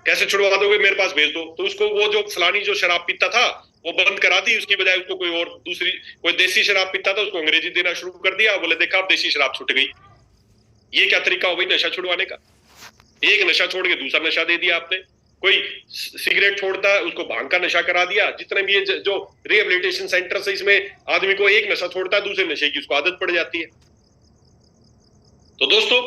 कैसे छुड़वा दोगे, मेरे पास भेज दो। तो उसको वो जो फलानी जो शराब पीता था वो बंद करा दी, उसकी बजाय उसको कोई और दूसरी, कोई देसी शराब पीता था उसको अंग्रेजी देना शुरू कर दिया, बोले देखा अब देसी शराब छूट गई। ये क्या तरीका हो भाई नशा छुड़वाने का, एक नशा छोड़ के दूसरा नशा दे दिया आपने। कोई सिगरेट छोड़ता है उसको भांग का नशा करा दिया। जितने भी ये जो रिहेबिलिटेशन सेंटर है इसमें आदमी को एक नशा छोड़ता है दूसरे नशे की उसको आदत पड़ जाती है। तो दोस्तों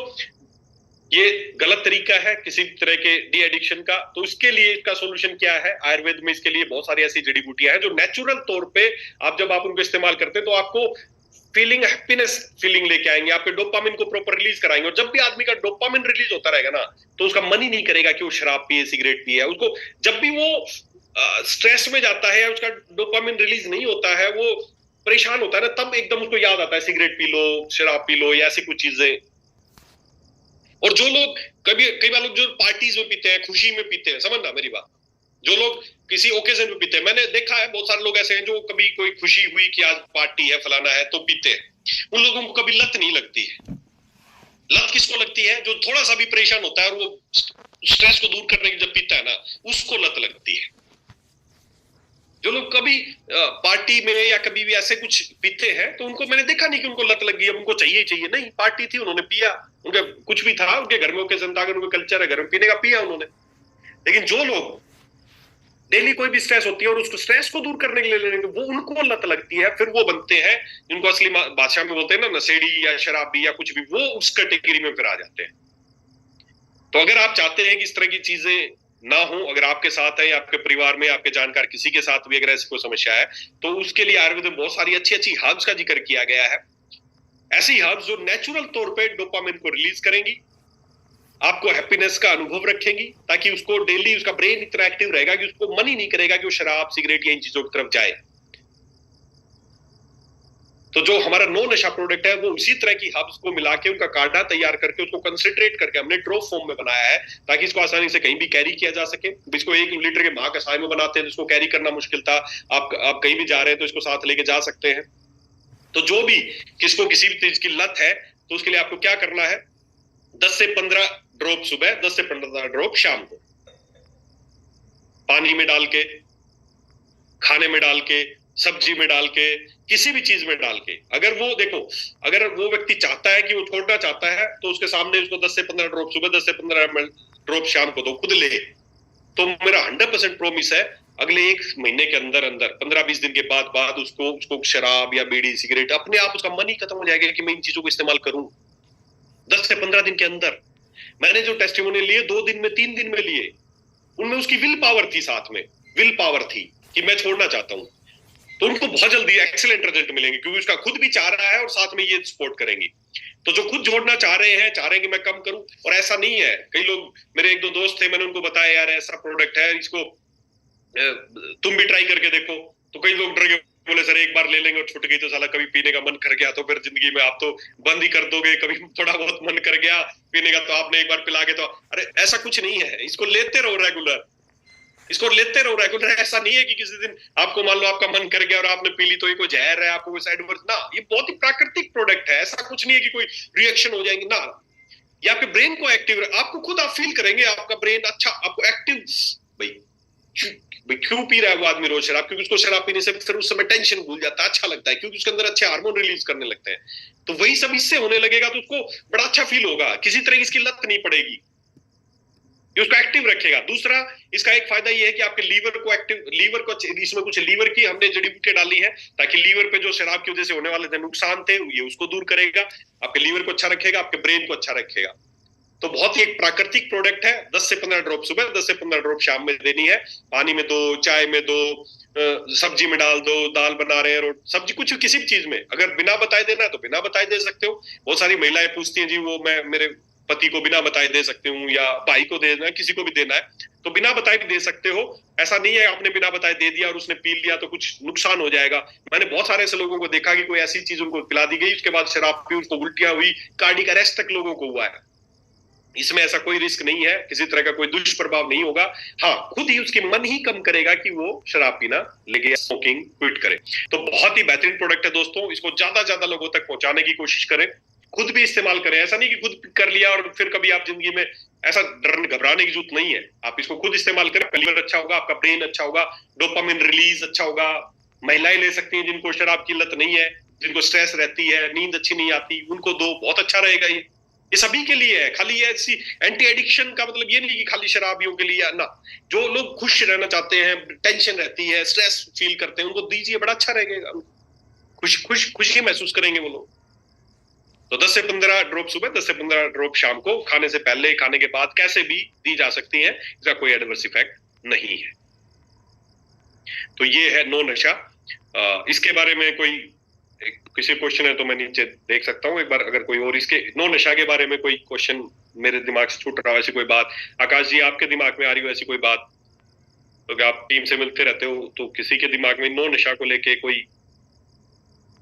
ये गलत तरीका है किसी तरह के डी एडिक्शन का। तो इसके लिए इसका सोल्यूशन क्या है, आयुर्वेद में इसके लिए बहुत सारी ऐसी जड़ी बूटियां हैं जो नेचुरल तौर पे आप जब आप उनको इस्तेमाल करते हैं तो आपको फीलिंग, हैप्पीनेस फीलिंग लेके आएंगे, आपके डोपामिन को प्रॉपर रिलीज कराएंगे। और जब भी आदमी का डोपामिन रिलीज होता रहेगा ना तो उसका मन ही नहीं करेगा कि वो शराब पिए, सिगरेट पिए। उसको जब भी वो स्ट्रेस में जाता है, उसका डोपामिन रिलीज नहीं होता है, वो परेशान होता है ना, तब एकदम उसको याद आता है सिगरेट पी लो, शराब पी लो या ऐसी कुछ चीजें। और जो लोग कई बार लोग जो पार्टीज में पीते हैं, खुशी में पीते हैं, समझना मेरी बात, जो लोग किसी ओकेजन में पीते हैं, मैंने देखा है बहुत सारे लोग ऐसे हैं जो कभी कोई खुशी हुई कि आज पार्टी है फलाना है तो पीते हैं। उन लोगों को कभी लत नहीं लगती है। लत किसको लगती है, जो थोड़ा सा भी परेशान होता है और वो स्ट्रेस को दूर करने की जब पीता है ना उसको लत लगती है। जो लोग कभी पार्टी में या कभी भी ऐसे कुछ पीते हैं तो उनको मैंने देखा नहीं कि उनको लत लगी, अब उनको चाहिए चाहिए, नहीं, पार्टी थी उन्होंने पिया, उनका कुछ भी था, उनके घर में ओकेजन था, अगर उनका कल्चर है घर में पीने का, पिया उन्होंने। लेकिन जो लोग डेली कोई भी स्ट्रेस होती है और उसको स्ट्रेस को दूर करने के लिए लेंगे वो उनको लत लगती है, फिर वो बनते हैं जिनको असली भाषा में बोलते हैं ना नशेड़ी या शराबी या कुछ भी, वो उस कैटेगरी में फिर आ जाते हैं। तो अगर आप चाहते हैं कि इस तरह की चीजें ना हो, अगर आपके साथ है या आपके परिवार में आपके जानकार किसी के साथ भी अगर ऐसी कोई समस्या है तो उसके लिए आयुर्वेद में बहुत सारी अच्छी अच्छी हर्ब्स का जिक्र किया गया है। ऐसी हर्ब्स जो नेचुरल तौर पे डोपामिन को रिलीज करेंगी, आपको हैप्पीनेस का अनुभव रखेंगी, ताकि उसको डेली उसका ब्रेन इतना एक्टिव रहेगा कि उसको मन ही नहीं करेगा कि वो शराब, सिगरेट या इन चीजों की तरफ जाए। तो जो हमारा नो नशा प्रोडक्ट है वो इसी तरह की हर्ब्स को मिला के उनका काढ़ा तैयार करके उसको कंसंट्रेट करके हमने ड्रॉप फॉर्म में बनाया है, ताकि इसको आसानी से कहीं भी कैरी किया जा सके। इसको 1 लीटर के महाकषाय में बनाते हैं जिसको कैरी करना मुश्किल था, आप कहीं भी जा रहे हैं तो इसको साथ लेके जा सकते हैं। तो जो भी किसको किसी भी चीज की लत है तो उसके लिए आपको क्या करना है, 10 से 15 ड्रॉप सुबह, 10 से 15 ड्रॉप शाम को, पानी में डाल के, खाने में डाल के, सब्जी में डाल के, किसी भी चीज में डाल के। अगर वो देखो, अगर वो व्यक्ति चाहता है कि वो छोड़ना चाहता है तो उसके सामने उसको 10 से 15 ड्रॉप सुबह, 10 से 15 ड्रॉप शाम को दो, खुद ले, तो मेरा 100% प्रॉमिस है अगले 1 महीने के अंदर अंदर 15-20 दिन के बाद उसको शराब या बीड़ी, सिगरेट, अपने आप उसका मन ही खत्म हो जाएगा कि मैं इन चीजों को इस्तेमाल करूं। 10 से 15 दिन के अंदर। मैंने जो टेस्टिमोनियल लिए 2 दिन में, 3 दिन में लिए, उनमें उसकी विल पावर थी, साथ में विल पावर थी कि मैं छोड़ना चाहता हूं, तो उनको बहुत जल्दी एक्सीलेंट रिजल्ट मिलेंगे, क्योंकि उसका खुद भी चाह रहा है और साथ में ये सपोर्ट करेंगी। तो जो खुद छोड़ना चाह रहे हैं कि मैं कम करूं, और ऐसा नहीं है, कई लोग, मेरे 1-2 दोस्त थे, मैंने उनको बताया यार ऐसा प्रोडक्ट है, इसको तुम भी ट्राई करके देखो, तो कई लोग डर गए, बोले सर एक बार ले लेंगे और छूट गई तो साला कभी पीने का मन कर गया तो फिर जिंदगी में आप तो बंद ही कर दोगे, कभी थोड़ा बहुत मन कर गया पीने का तो आपने एक बार पिला के तो, अरे ऐसा कुछ नहीं है, इसको लेते रहो रेगुलर, इसको लेते रहो रेगुलर। ऐसा नहीं है कि किसी दिन आपको मान लो आपका मन कर गया और आपने पी ली तो ये कोई जहर है, आपको कोई साइड इफेक्ट ना, ये बहुत ही प्राकृतिक प्रोडक्ट है, ऐसा कुछ नहीं है कि कोई रिएक्शन हो जाएंगे ना। ये आपके ब्रेन को एक्टिव, आपको खुद आप फील करेंगे आपका ब्रेन अच्छा, आपको एक्टिव, भाई क्यों पी रहा है वो आदमी रोज शराब, क्योंकि उसको शराब पीने से फिर उस समय टेंशन भूल जाता है, अच्छा लगता है, क्योंकि उसके अंदर अच्छे हार्मोन रिलीज करने लगते हैं, तो वही सब इससे होने लगेगा तो उसको बड़ा अच्छा फील होगा, किसी तरह की इसकी लत नहीं पड़ेगी, ये उसको एक्टिव रखेगा। दूसरा इसका एक फायदा ये है कि आपके लीवर को एक्टिव, लीवर को, इसमें कुछ लीवर की हमने जड़ी बूटियां डाली है ताकि लीवर पे जो शराब की वजह से होने वाले थे नुकसान थे, ये उसको दूर करेगा, आपके लीवर को अच्छा रखेगा, आपके ब्रेन को अच्छा रखेगा। तो बहुत ही एक प्राकृतिक प्रोडक्ट है। 10 से 15 ड्रॉप सुबह, 10 से 15 ड्रॉप शाम में देनी है, पानी में दो, चाय में दो, सब्जी में डाल दो, दाल बना रहे हैं, सब्जी, कुछ किसी भी चीज में, अगर बिना बताए देना है तो बिना बताए दे सकते हो। बहुत सारी महिलाएं पूछती हैं जी वो मैं मेरे पति को बिना बताए दे सकती हूँ, या भाई को देना है, किसी को भी देना है तो बिना बताए भी दे सकते हो। ऐसा नहीं है आपने बिना बताए दे दिया और उसने पी लिया तो कुछ नुकसान हो जाएगा। मैंने बहुत सारे ऐसे लोगों को देखा कि कोई ऐसी चीज उनको पिला दी गई, उसके बाद शराब पी, उसको उल्टियां हुई, कार्डियक अरेस्ट तक लोगों को हुआ है। इसमें ऐसा कोई रिस्क नहीं है, किसी तरह का कोई दुष्प्रभाव नहीं होगा। हाँ, खुद ही उसके मन ही कम करेगा कि वो शराब पीना लगे, स्मोकिंग क्विट करे। तो बहुत ही बेहतरीन प्रोडक्ट है दोस्तों, इसको ज्यादा ज्यादा लोगों तक पहुंचाने की कोशिश करें, खुद भी इस्तेमाल करें। ऐसा नहीं कि खुद कर लिया और फिर कभी आप जिंदगी में, ऐसा डरने घबराने की जरूरत नहीं है। आप इसको खुद इस्तेमाल करें, लीवर अच्छा होगा, आपका ब्रेन अच्छा होगा, डोपामिन रिलीज अच्छा होगा। महिलाएं ले सकती हैं जिनको शराब की लत नहीं है, जिनको स्ट्रेस रहती है, नींद अच्छी नहीं आती, उनको दो, बहुत अच्छा रहेगा ये सभी के लिए है। खाली ये ऐसी एंटी एडिक्शन का मतलब ये नहीं कि खाली शराबियों के लिए ना, जो लोग खुश रहना चाहते हैं, टेंशन रहती है, स्ट्रेस फील करते हैं, उनको दीजिए, बड़ा अच्छा रहेगा, खुशी महसूस करेंगे वो लोग। तो 10 से 15 ड्रॉप सुबह, 10 से 15 ड्रॉप शाम को, खाने से पहले, खाने के बाद, कैसे भी दी जा सकती है, इसका कोई एडवर्स इफेक्ट नहीं है। तो ये है नो नशा। इसके बारे में कोई किसी क्वेश्चन है तो मैं नीचे देख सकता हूँ एक बार, अगर कोई और इसके नो नशा के बारे में कोई क्वेश्चन मेरे दिमाग से छूट रहा हो, ऐसी कोई बात आकाश जी आपके दिमाग में आ रही हो, ऐसी कोई बात, तो आप टीम से मिलते रहते हो, तो किसी के दिमाग में नो नशा को लेके कोई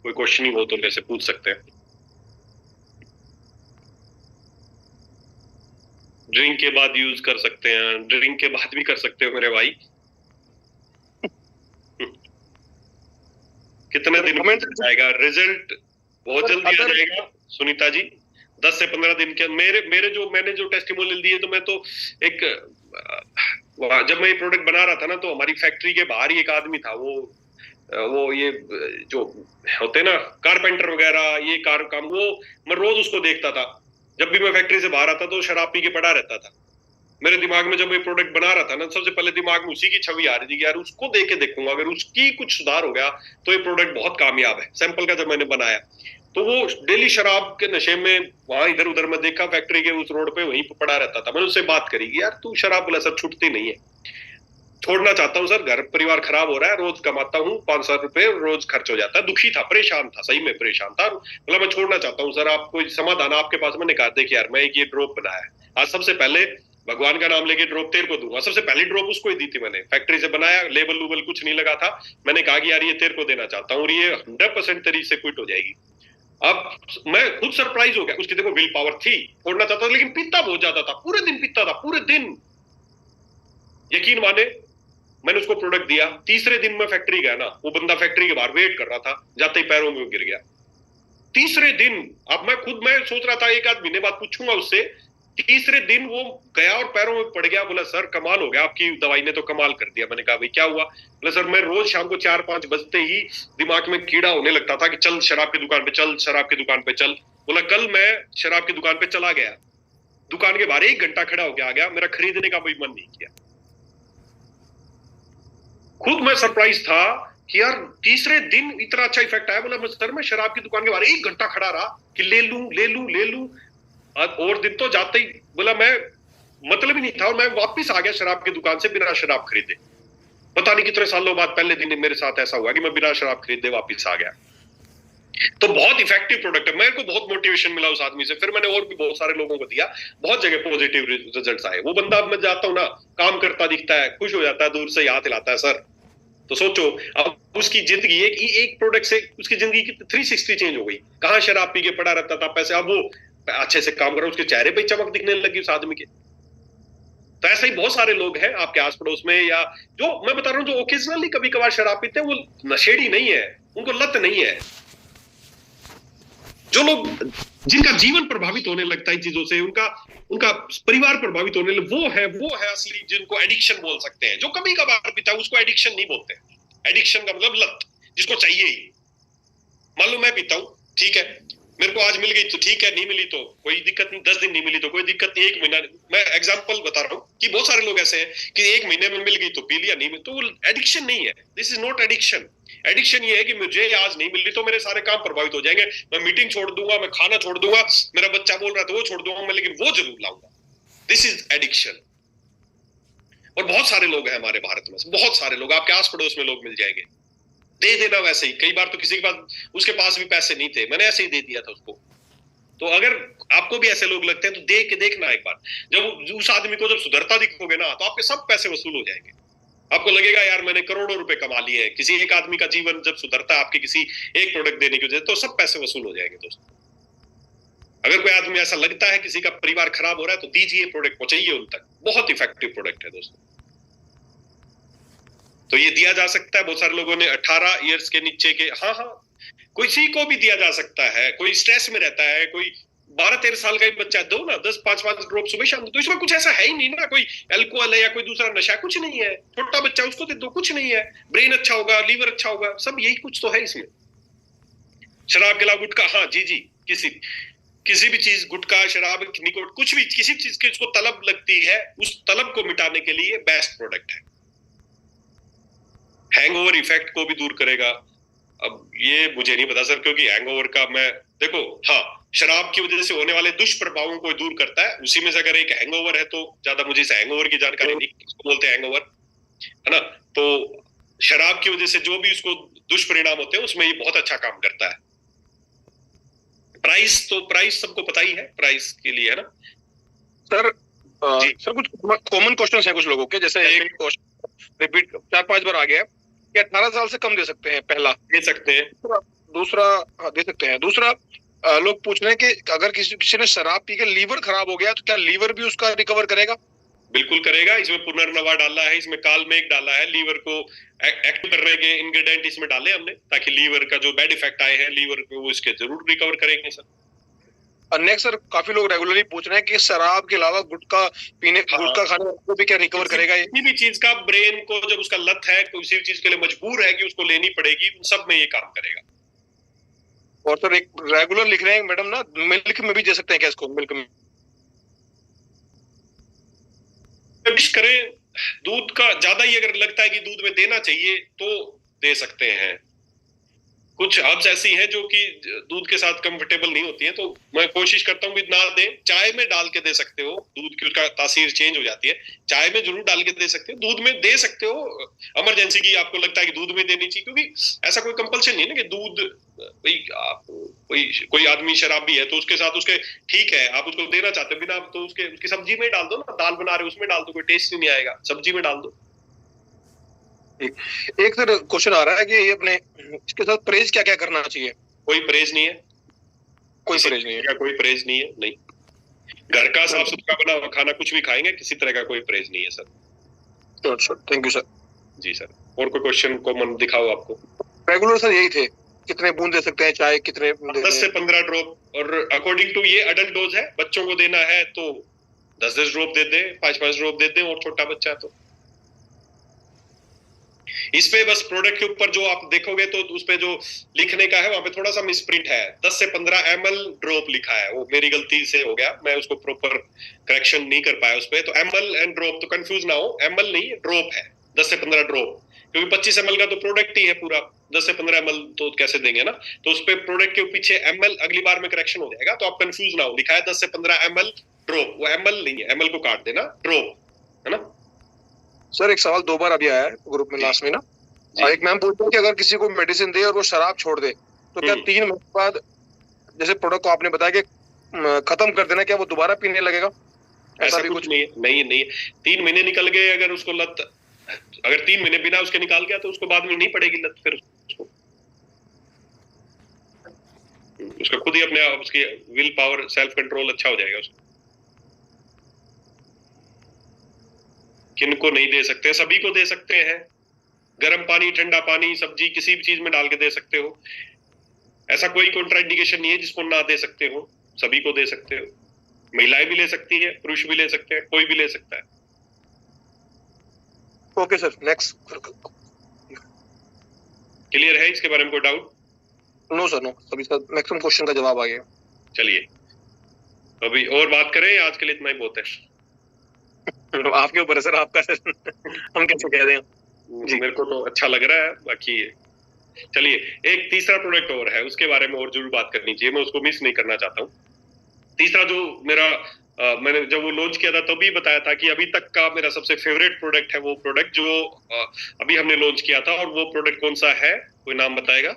क्वेश्चन ही हो तो जैसे पूछ सकते हैं। ड्रिंक के बाद यूज कर सकते हैं, ड्रिंक के बाद भी कर सकते हो मेरे भाई। कितने दिन में जाएगा रिजल्ट? बहुत जल्दी आ जाएगा सुनीता जी, 10 से 15 दिन के। मेरे जो मैंने जो टेस्टिमोनियल दिए, तो मैं तो एक, जब मैं ये प्रोडक्ट बना रहा था ना, तो हमारी फैक्ट्री के बाहर ही एक आदमी था, वो ये जो होते ना कारपेंटर वगैरह, ये कार काम, वो मैं रोज उसको देखता था, जब भी मैं फैक्ट्री से बाहर आता तो शराब पी के पड़ा रहता था। मेरे दिमाग में जब ये प्रोडक्ट बना रहा था ना, सबसे पहले दिमाग में उसी की छवि आ रही थी कि यार उसको देख के देखूंगा, अगर उसकी कुछ सुधार हो गया तो ये प्रोडक्ट बहुत कामयाब है। सैंपल का जब मैंने बनाया तो वो डेली शराब के नशे में वहां इधर उधर में देखा, फैक्ट्री के उस रोड पे वहीं पे पड़ा रहता था। मैंने उससे बात करी कि यार तू शराब, बोला सर छूटती नहीं है, छोड़ना चाहता हूँ सर, घर परिवार खराब हो रहा है, रोज कमाता हूँ 500 रुपए रोज खर्च हो जाता है। दुखी था, परेशान था, सही में परेशान था, बोला मैं छोड़ना चाहता हूँ सर, आप कोई समाधान आपके पास? मैंने कहा देखिए यार, मैं एक ये ड्रॉप बनाया है, आज सबसे पहले भगवान का नाम लेके ड्रॉप तेरे को दूंगा। सबसे पहली ड्रॉप उसको ही दी थी मैंने, फैक्ट्री से बनाया, लेबल लूबल कुछ नहीं लगा था। मैंने कहा कि यार ये तेरे को देना चाहता हूँ और ये 100% तेरी से क्विट हो जाएगी। अब मैं खुद सरप्राइज हो गया, उसकी देखो विल पावर थी, छोड़ना चाहता था, लेकिन पीता बहुत ज्यादा था, पूरे दिन पीता था, पूरे दिन। यकीन माने, मैंने उसको प्रोडक्ट दिया, तीसरे दिन में फैक्ट्री गया ना, वो बंदा फैक्ट्री के बाहर वेट कर रहा था, जाते ही पैरों में गिर गया तीसरे दिन। अब मैं सोच रहा था एक आध महीने बाद पूछूंगा उससे, तीसरे दिन वो गया और पैरों में पड़ गया। बोला सर कमाल हो गया, आपकी दवाई ने तो कमाल कर दिया। मैंने कहा भाई क्या हुआ? बोला सर मैं रोज शाम को 4-5 बजते ही दिमाग में कीड़ा होने लगता था कि चल शराब की दुकान पे चल, शराब की दुकान पे चल। बोला कल मैं शराब की दुकान पे चला गया, दुकान के बाहर 1 घंटा खड़ा होकर आ गया, मेरा खरीदने का कोई मन नहीं किया। खुद मैं सरप्राइज था कि यार तीसरे दिन इतना अच्छा इफेक्ट आया। बोला सर मैं शराब की दुकान के बाहर 1 घंटा खड़ा रहा कि ले लूं ले लूं ले लूं, और दिन तो जाते ही बोला मैं मतलब ही नहीं था, और मैं वापस आ गया शराब की दुकान से बिना शराब खरीदे। पता नहीं कितने सालों बाद पहले दिन मेरे साथ ऐसा हुआ कि मैं बिना शराब खरीदे वापस आ गया। तो बहुत इफेक्टिव प्रोडक्ट है। मेरे को बहुत मोटिवेशन मिला उस आदमी से, फिर मैंने और भी बहुत सारे लोगों को दिया, बहुत जगह पॉजिटिव रिजल्ट्स आए। वो बंदा, अब मैं जाता हूँ ना, काम करता दिखता है, खुश हो जाता है, दूर से हाथ हिलाता है सर। तो सोचो अब उसकी जिंदगी एक प्रोडक्ट से उसकी जिंदगी की 360 चेंज हो गई। कहाँ शराब पी के पड़ा रहता था पैसे, अब वो अच्छे से काम कर रहा है, उसके चेहरे पे चमक दिखने लगी उस आदमी के। तो ऐसे ही बहुत सारे लोग हैं आपके आस पड़ोस में, या जो मैं बता रहा हूँ जो ओकेजनली कभी कभार शराब पीते हैं, वो नशेड़ी नहीं है, उनको लत नहीं है। जो लोग जिनका जीवन प्रभावित होने लगता है इन चीजों से, उनका उनका परिवार प्रभावित होने लगे, वो है असली जिनको एडिक्शन बोल सकते हैं। जो कभी कभार पीता है उसको एडिक्शन नहीं बोलते। एडिक्शन का मतलब लत, जिसको चाहिए ही। मान लो मैं पीता हूँ, ठीक है, मेरे को आज मिल गई तो ठीक है, नहीं मिली तो कोई दिक्कत नहीं, 10 दिन नहीं मिली तो कोई दिक्कत नहीं, 1 महीना। मैं एग्जांपल बता रहा हूँ कि बहुत सारे लोग ऐसे हैं कि 1 महीने में मिल गई तो पी लिया, नहीं मिली तो वो एडिक्शन नहीं है। This is not addiction. Addiction ये है कि मुझे आज नहीं मिली तो मेरे सारे काम प्रभावित हो जाएंगे, मैं मीटिंग छोड़ दूंगा, मैं खाना छोड़ दूंगा, मेरा बच्चा बोल रहा है तो वो छोड़ दूंगा मैं, लेकिन वो जरूर लाऊंगा। This is addiction. और बहुत सारे लोग हैं हमारे भारत में, बहुत सारे लोग, आपके आस पड़ोस में लोग मिल जाएंगे। दे देना वैसे ही। कई बार तो किसी के पास, उसके पास भी पैसे नहीं थे, मैंने ऐसे ही दे दिया था उसको। तो अगर आपको भी ऐसे लोग लगते हैं तो दे के देखना एक बार। जब उस आदमी को जब सुधरता दिखोगे ना, तो आपके सब पैसे वसूल हो जाएंगे। आपको लगेगा यार मैंने करोड़ों रुपए कमा लिए हैं। किसी एक आदमी का जीवन जब सुधरता है आपके किसी एक प्रोडक्ट देने की वजह से, तो सब पैसे वसूल हो जाएंगे दोस्तों। अगर कोई आदमी ऐसा लगता है किसी का परिवार खराब हो रहा है, तो दीजिए प्रोडक्ट, पहुंचाइए उन तक। बहुत इफेक्टिव प्रोडक्ट है दोस्तों। तो ये दिया जा सकता है। बहुत सारे लोगों ने 18 इयर्स के नीचे के, हाँ, किसी को भी दिया जा सकता है। कोई स्ट्रेस में रहता है, कोई 12-13 साल का ही बच्चा, दो ना 10-5 ड्रॉप सुबह शाम। तो इसमें कुछ ऐसा है ही नहीं ना, कोई अल्कोहल है या कोई दूसरा नशा, कुछ नहीं है। छोटा बच्चा, उसको दे दो, कुछ नहीं है। ब्रेन अच्छा होगा, लीवर अच्छा होगा, सब यही कुछ तो है इसमें। शराब के अलावा गुटखा, हाँ जी, किसी भी चीज, गुटखा, शराब, निकोट, कुछ भी, किसी चीज की उसको तलब लगती है, उस तलब को मिटाने के लिए बेस्ट प्रोडक्ट है। हैंगओवर इफेक्ट को भी दूर करेगा। अब ये मुझे नहीं पता सर, क्योंकि हैंगओवर का मैं, देखो, हाँ, शराब की वजह से होने वाले दुष्प्रभावों को दूर करता है। उसी में से अगर एक हैंगओवर है, तो ज्यादा मुझे इस हैंगओवर की जानकारी नहीं, किसको बोलते हैं हैंगओवर, है ना। तो शराब की वजह से जो भी उसको दुष्परिणाम होते हैं, उसमें ये बहुत अच्छा काम करता है। प्राइस सबको पता ही है, प्राइस के लिए, है ना
सर। सर कुछ कॉमन क्वेश्चन है कुछ लोगों के, जैसे एक क्वेश्चन रिपीट 4-5 बार आ गया कि 18 साल से कम दे सकते हैं, पहला
दे सकते हैं।
दूसरा, हाँ, दे सकते हैं। दूसरा, लोग पूछ रहे हैं कि अगर किसी ने शराब पी के लीवर खराब हो गया, तो क्या लीवर भी उसका रिकवर करेगा?
बिल्कुल करेगा। इसमें पुनर्नवा डाला है, इसमें कालमेघ डाला है, लीवर को एक्टिव करने के इंग्रेडिएंट इसमें डाले हमने, ताकि लीवर का जो बैड इफेक्ट आए हैं लीवर पे, वो इसके जरूर रिकवर करेंगे सर।
नेक्स्ट सर, काफी लोग रेगुलरली पूछ रहे हैं कि शराब के अलावा गुटखा पीने, गुटखा खाने को भी क्या रिकवर करेगा?
किसी भी चीज का ब्रेन को जब उसका लत है, किसी भी चीज के लिए मजबूर है कि उसको लेनी पड़ेगी, उन सब में ये काम करेगा।
और सर एक रेगुलर लिख रहे हैं मैडम ना, मिल्क में भी दे सकते हैं क्या इसको? मिल्क में
विश करें, दूध का ज्यादा ही अगर लगता है कि दूध में देना चाहिए तो दे सकते हैं। कुछ हर्ब्स ऐसी हैं जो कि दूध के साथ कंफर्टेबल नहीं होती है, तो मैं कोशिश करता हूँ कि ना दें। चाय में डाल के दे सकते हो, दूध की उसका तासीर चेंज हो जाती है, चाय में जरूर डाल के दे सकते हो, दूध में दे सकते हो। इमरजेंसी की आपको लगता है कि दूध में देनी चाहिए, क्योंकि ऐसा कोई कंपल्शन नहीं है ना कि दूध, कोई आदमी शराबी है तो उसके साथ उसके ठीक है, आप उसको देना चाहते हो बिना, तो उसकी सब्जी में डाल दो ना, दाल बना रहे हो उसमें डाल दो, कोई टेस्ट नहीं आएगा, सब्जी में डाल दो।
एक सर क्वेश्चन आ रहा है कि ये अपने इसके साथ परहेज क्या क्या करना चाहिए?
कोई परहेज नहीं है,
कोई परहेज नहीं है,
कोई परहेज नहीं है, नहीं। घर का साफ सुथरा बना हुआ खाना कुछ भी खाएंगे, किसी तरह का कोई परहेज नहीं है सर।
Thank you sir.
जी सर, और कोई क्वेश्चन कॉमन दिखाओ आपको?
रेगुलर सर यही थे, कितने बूंद दे सकते हैं चाय, कितने
10 से 15 ड्रॉप, और अकॉर्डिंग टू ये अडल्ट डोज है। बच्चों को देना है तो 10-10 ड्रॉप दे दें, 5-5 ड्रॉप दे दें, और छोटा बच्चा है तो इस पे बस प्रोडक्ट के ऊपर जो आप देखोगे तो उस पे जो लिखने का है वहां पे थोड़ा सा मिसप्रिंट है, 10 से 15 ml ड्रॉप लिखा है, वो मेरी गलती से हो गया, मैं उसको प्रॉपर करेक्शन नहीं कर पाया उस पे। तो ml एंड ड्रॉप, तो कंफ्यूज ना हो, ml नहीं ड्रॉप है, 10 से 15 ड्रॉप। क्योंकि 25 ml का तो प्रोडक्ट ही है पूरा, 10 से 15 ml तो कैसे देंगे ना, तो उस पे प्रोडक्ट के पीछे ml अगली बार में करेक्शन हो जाएगा, तो आप कंफ्यूज ना हो, लिखा है 10 से 15 ml ड्रॉप, वो ml नहीं है, ml को काट देना, ड्रॉप, है ना।
सर एक सवाल 2 बार अभी आया है ग्रुप में लास्ट में ना, एक मैम बोलते हैं कि अगर किसी को मेडिसिन दे और वो शराब छोड़ दे तो क्या 3 महीने बाद जैसे प्रोडक्ट को आपने बताया कि खत्म कर देना, क्या वो दोबारा पीने लगेगा?
ऐसा भी कुछ नहीं है, नहीं 3 महीने निकल गए, अगर उसको लत, अगर 3 महीने बिना उसके निकाल गया तो उसको बाद में नहीं पड़ेगी लत, फिर उसका खुद ही अपने आप उसकी विल पावर, सेल्फ कंट्रोल अच्छा हो जाएगा उसको। किनको नहीं दे सकते, सभी को दे सकते हैं, गर्म पानी, ठंडा पानी, सब्जी, किसी भी चीज में डाल के दे सकते हो, ऐसा कोई कॉन्ट्राइंडिकेशन नहीं है जिसको ना दे सकते हो, सभी को दे सकते हो, महिलाएं भी ले सकती है, पुरुष भी ले सकते हैं, कोई भी ले सकता है।
Okay sir, next.
क्लियर है इसके बारे में कोई डाउट?
नो सर, नो, सभी सर मैक्सिमम क्वेश्चन का जवाब आ गया।
चलिए अभी और बात करें, आज के लिए इतना ही बहुत है।
आपके ऊपर है सर, आपका सर हम कैसे कह रहे हैं
जी, मेरे को तो अच्छा लग रहा है, बाकी चलिए एक तीसरा प्रोडक्ट और है, उसके बारे में और जरूर बात करनी चाहिए, मैं उसको मिस नहीं करना चाहता हूँ। तीसरा जो मेरा मैंने जब वो लॉन्च किया था तभी बताया था कि अभी तक का मेरा सबसे फेवरेट प्रोडक्ट है वो प्रोडक्ट जो अभी हमने लॉन्च किया था, और वो प्रोडक्ट कौन सा है, कोई नाम बताएगा?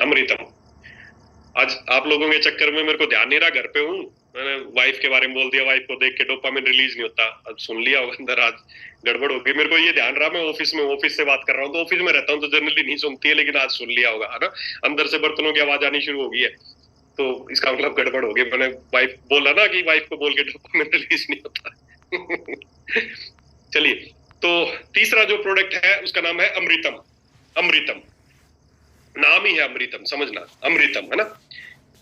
अमृतम। आज आप लोगों के चक्कर में मेरे को ध्यान नहीं रहा, घर पे हूँ, मैंने वाइफ के बारे में बोल दिया, वाइफ को देख के डोपामिन रिलीज नहीं होता, अब सुन लिया होगा अंदर, आज गड़बड़ हो गई। मेरे को ये ध्यान रहा, मैं ऑफिस से बात कर रहा हूँ, तो ऑफिस में रहता हूँ तो जनरली नहीं सुनती है, लेकिन आज सुन लिया होगा, है ना, अंदर से बर्तनों की आवाज आनी शुरू हो गई है, तो इसका मतलब गड़बड़ हो गई। मैंने वाइफ बोला ना कि वाइफ को बोल के डोपामिन रिलीज नहीं होता। चलिए, तो तीसरा जो प्रोडक्ट है उसका नाम है अमृतम। अमृतम नाम ही है अमृतम, समझना, अमृतम, है ना।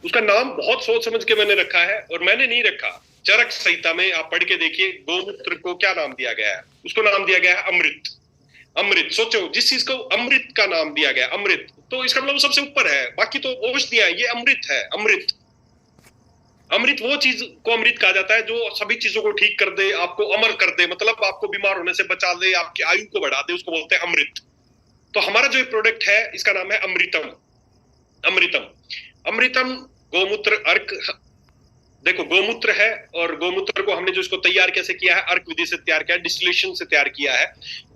उसका नाम बहुत सोच समझ के मैंने रखा है, और मैंने नहीं रखा, चरक संहिता में आप पढ़ के देखिए, गोमूत्र को क्या नाम दिया गया है, उसको नाम दिया गया है अमृत। अमृत, सोचो जिस चीज को अमृत का नाम दिया गया, अमृत, तो इसका मतलब सबसे ऊपर है, बाकी तो औषधियां, ये अमृत है। अमृत, अमृत वो चीज को अमृत कहा जाता है जो सभी चीजों को ठीक कर दे, आपको अमर कर दे, मतलब आपको बीमार होने से बचा दे, आपकी आयु को बढ़ा दे, उसको बोलते हैं अमृत। तो हमारा जो प्रोडक्ट है इसका नाम है अमृतम। अमृतम, अमृतम गोमूत्र अर्क। देखो गोमूत्र है, और गोमूत्र को हमने जो इसको तैयार कैसे किया है, अर्क विधि से तैयार किया है, डिस्टिलेशन से तैयार किया है।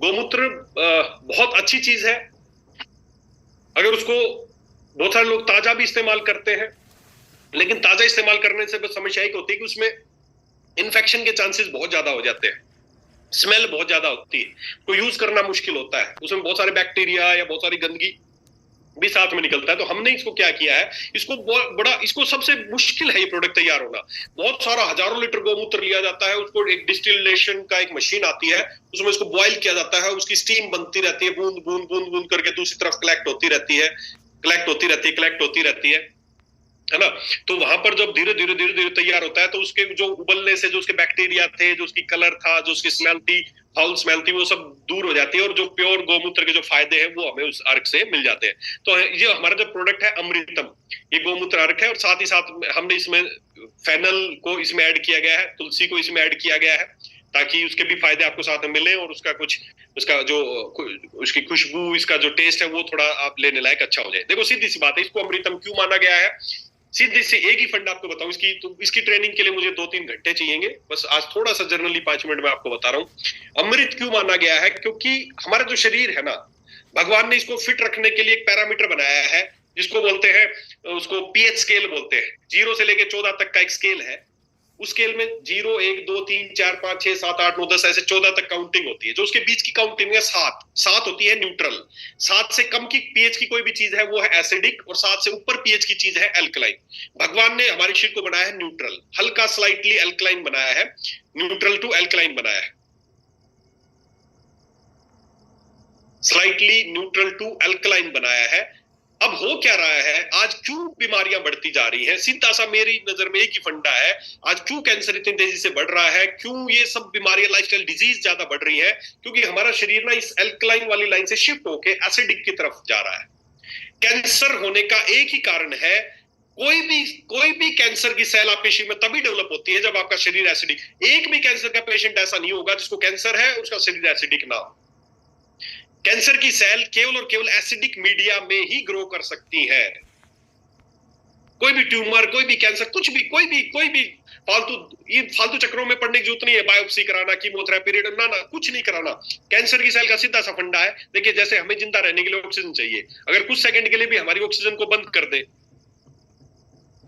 गोमूत्र बहुत अच्छी चीज है, अगर उसको बहुत सारे लोग ताजा भी इस्तेमाल करते हैं, लेकिन ताजा इस्तेमाल करने से बस समस्या एक होती है कि उसमें इन्फेक्शन के चांसेस बहुत ज्यादा हो जाते हैं, स्मेल बहुत ज्यादा होती है, तो यूज करना मुश्किल होता है, उसमें बहुत सारे बैक्टीरिया या बहुत सारी गंदगी भी साथ में निकलता है। तो हमने इसको क्या किया है, इसको बड़ा, इसको सबसे मुश्किल है ये प्रोडक्ट तैयार होना, बहुत सारा हजारों लीटर गोमूत्र लिया जाता है, उसको एक डिस्टिलेशन का एक मशीन आती है, उसमें इसको बॉयल किया जाता है, उसकी स्टीम बनती रहती है, बूंद बूंद बूंद बूंद करके दूसरी तरफ कलेक्ट होती रहती है, कलेक्ट होती रहती है, कलेक्ट होती रहती है ना। तो वहां पर जब धीरे धीरे धीरे धीरे तैयार होता है, तो उसके जो उबलने से जो उसके बैक्टीरिया थे, जो उसकी कलर था, जो उसकी स्मेल थी, फाउल स्मेल थी, वो सब दूर हो जाती है, और जो प्योर गोमूत्र के जो फायदे हैं वो हमें उस अर्क से मिल जाते हैं। तो ये हमारा जो प्रोडक्ट है अमृतम, ये गोमूत्र अर्क है, और साथ ही साथ हमने इसमें फेनल को इसमें ऐड किया गया है, तुलसी को इसमें ऐड किया गया है, ताकि उसके भी फायदे आपको साथ में मिले, और उसका कुछ, उसका जो उसकी खुशबू, इसका जो टेस्ट है वो थोड़ा आप लेने लायक अच्छा हो जाए। देखो सीधी सी बात है, इसको अमृतम क्यों माना गया है, सीधे से एक ही फंड आपको बताऊं इसकी, तो इसकी ट्रेनिंग के लिए मुझे 2-3 घंटे चाहिएंगे, बस आज थोड़ा सा जर्नली 5 मिनट में आपको बता रहा हूं। अमृत क्यों माना गया है, क्योंकि हमारा जो शरीर है ना, भगवान ने इसको फिट रखने के लिए एक पैरामीटर बनाया है, जिसको बोलते हैं, उसको पीएच स्केल बोलते हैं। 0 से लेके 14 तक का एक स्केल है, उस स्केल में 0, 1, 2, 3, 4, 5, 6, 7, 8, 9, 10 ऐसे 14 तक काउंटिंग होती है। जो उसके बीच की काउंटिंग है 7 होती है न्यूट्रल। 7 से कम की पीएच की कोई भी चीज है वो है एसिडिक, और 7 से ऊपर पीएच की चीज है एल्कलाइन। भगवान ने हमारे शरीर को बनाया है न्यूट्रल, हल्का स्लाइटली एल्कलाइन बनाया है, न्यूट्रल टू एल्कलाइन बनाया है, स्लाइटली न्यूट्रल टू एल्कलाइन बनाया है। अब हो क्या रहा है, आज क्यों बीमारियां बढ़ती जा रही हैं, सीधा सा मेरी नजर में एक ही फंडा है, आज क्यों कैंसर इतनी तेजी से बढ़ रहा है, क्यों ये सब बीमारियां, लाइफस्टाइल डिजीज ज्यादा बढ़ रही है, क्योंकि हमारा शरीर ना इस एल्कलाइन वाली लाइन से शिफ्ट होके एसिडिक की तरफ जा रहा है। कैंसर होने का एक ही कारण है, कोई भी कैंसर की सेल आपके शरीर में तभी डेवलप होती है जब आपका शरीर एसिडिक। एक भी कैंसर का पेशेंट ऐसा नहीं होगा जिसको कैंसर है उसका शरीर एसिडिक ना हो। कैंसर की सेल केवल और केवल एसिडिक मीडिया में ही ग्रो कर सकती है। कोई भी ट्यूमर, कोई भी कैंसर, कुछ भी, कोई भी फालतू चक्रों में पड़ने की जरूरत नहीं है। बायोप्सी कराना, कीमोथेरेपी, ना कुछ नहीं कराना। कैंसर की सेल का सीधा सा फंडा है, देखिए जैसे हमें जिंदा रहने के लिए ऑक्सीजन चाहिए, अगर कुछ सेकंड के लिए भी हमारी ऑक्सीजन को बंद कर दे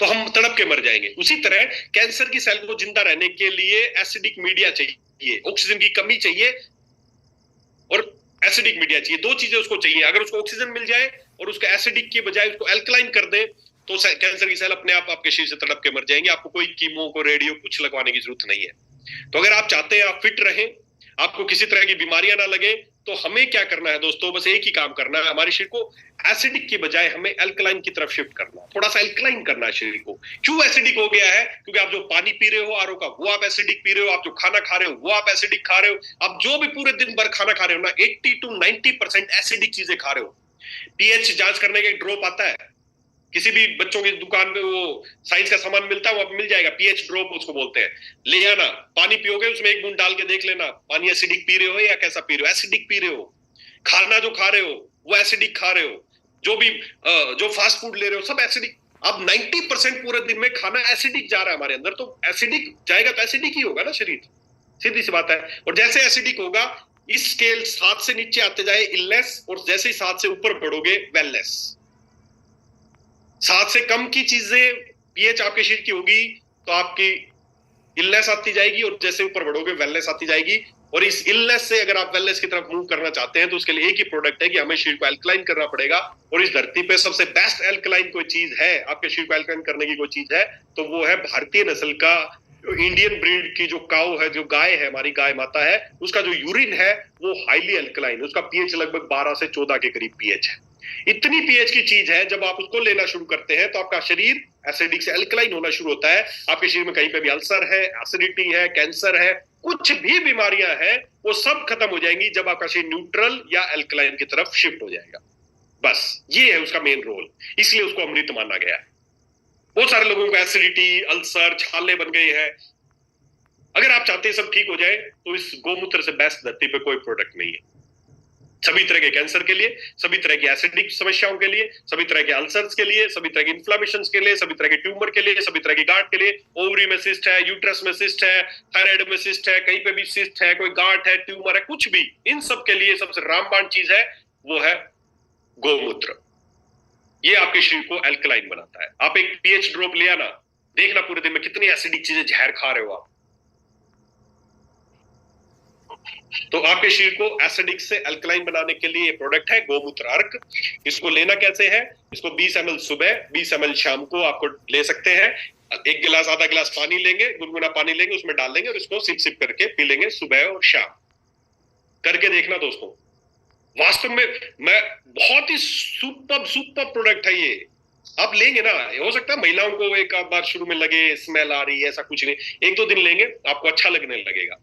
तो हम तड़प के मर जाएंगे। उसी तरह कैंसर की सेल को जिंदा रहने के लिए एसिडिक मीडिया चाहिए, ऑक्सीजन की कमी चाहिए और एसिडिक मीडिया चाहिए। दो चीजें उसको चाहिए। अगर उसको ऑक्सीजन मिल जाए और उसको एसिडिक के बजाय उसको एल्कलाइन कर दे तो कैंसर की सेल अपने आप आपके शरीर से तड़प के मर जाएंगे। आपको कोई कीमो, को रेडियो कुछ लगवाने की जरूरत नहीं है। तो अगर आप चाहते हैं आप फिट रहें, आपको किसी तरह की बीमारियां ना लगे, तो हमें क्या करना है दोस्तों? बस एक ही काम करना है, हमारे शरीर को एसिडिक की बजाय हमें एल्कलाइन की तरफ शिफ्ट करना है, थोड़ा सा एल्कलाइन करना है शरीर को। क्यों एसिडिक हो गया है? क्योंकि आप जो पानी पी रहे हो आरओ का, वो आप एसिडिक पी रहे हो। आप जो खाना खा रहे हो वो आप एसिडिक खा रहे हो। आप जो भी पूरे दिन भर खाना खा रहे हो ना, 80 to 90% एसिडिक चीजें खा रहे हो। पीएच जांच करने का एक ड्रॉप आता है, किसी भी बच्चों की दुकान पे वो साइंस का सामान मिलता है, वो मिल जाएगा, पीएच ड्रॉप उसको बोलते हैं। ले आना, पानी पियोगे उसमें एक बूंद डाल के देख लेना, पानी एसिडिक पी रहे हो या कैसा पी रहे हो। एसिडिक पी रहे हो। खाना जो खा रहे हो वो एसिडिक खा रहे हो। जो भी जो फास्ट फूड ले रहे हो सब एसिडिक। अब 90% पूरे दिन में खाना एसिडिक जा रहा है हमारे अंदर, तो एसिडिक जाएगा तो एसिडिक ही होगा ना शरीर, सीधी सी बात है। और जैसे एसिडिक होगा, इस स्केल 7 से नीचे आते जाए इलनेस, और जैसे ही 7 से ऊपर बढ़ोगे वेलनेस। 7 से कम की चीजें पीएच आपके शरीर की होगी तो आपकी इलनेस आती जाएगी, और जैसे ऊपर बढ़ोगे वेलनेस आती जाएगी। और इस इलनेस से अगर आप वेलनेस की तरफ मूव करना चाहते हैं तो उसके लिए एक ही प्रोडक्ट है कि हमें शरीर को एल्कलाइन करना पड़ेगा। और इस धरती पे सबसे बेस्ट एल्कलाइन कोई चीज है, आपके शरीर को एल्कलाइन करने की कोई चीज है, तो वो है भारतीय नस्ल का इंडियन ब्रीड की जो काऊ है, जो गाय है, हमारी गाय माता है, उसका जो यूरिन है वो हाईली एल्कलाइन, उसका पीएच लगभग 12 से 14 के करीब पीएच है। इतनी पीएच की चीज है, जब आप उसको लेना शुरू करते हैं तो आपका शरीर एसिडिक से एल्कलाइन होना शुरू होता है। आपके शरीर में कहीं पे भी अल्सर है, एसिडिटी है, कैंसर है, कुछ भी बीमारियां हैं, वो सब खत्म हो जाएंगी जब आपका शरीर न्यूट्रल या एल्कलाइन की तरफ शिफ्ट हो जाएगा। बस ये है उसका मेन रोल, इसलिए उसको अमृत माना गया है। बहुत सारे लोगों को एसिडिटी, अल्सर, छाले बन गए हैं। अगर आप चाहते हैं सब ठीक हो जाए तो इस गोमूत्र से बेस्ट धरती पे कोई प्रोडक्ट नहीं है। सभी तरह के कैंसर के लिए, सभी तरह की एसिडिक समस्याओं के लिए, सभी तरह के अल्सर्स के लिए, सभी तरह के इन्फ्लेमेशन के लिए, सभी तरह के ट्यूमर के लिए, सभी तरह की गांठ के लिए। ओवरी में सिस्ट है, यूट्रस में सिस्ट है, थायराइड में सिस्ट है, कहीं पे भी सिस्ट है, कोई गांठ है, ट्यूमर है, कुछ भी, इन सब के लिए सबसे रामबाण चीज है वो है गोमूत्र। ये आपके शरीर को एल्कलाइन बनाता है। आप एक पीएच ड्रॉप ले आना, देखना पूरे दिन में कितनी एसिडिक चीजें जहर खा रहे हो आप। तो आपके शरीर को एसिडिक से अल्कलाइन बनाने के लिए ये प्रोडक्ट है गोमूत्र अर्क। इसको लेना कैसे है? इसको 20 ml सुबह, 20 ml शाम को आपको ले सकते हैं। एक गिलास, आधा गिलास पानी लेंगे, गुनगुना पानी लेंगे, उसमें डाल देंगे और इसको सिप सिप करके पी लेंगे सुबह और शाम। करके देखना दोस्तों, वास्तव में मैं बहुत ही सुपर प्रोडक्ट है ये। आप लेंगे ना, हो सकता है महिलाओं को एक बार शुरू में लगे स्मेल आ रही है, ऐसा कुछ नहीं, 1-2 दिन लेंगे आपको अच्छा लगने लगेगा।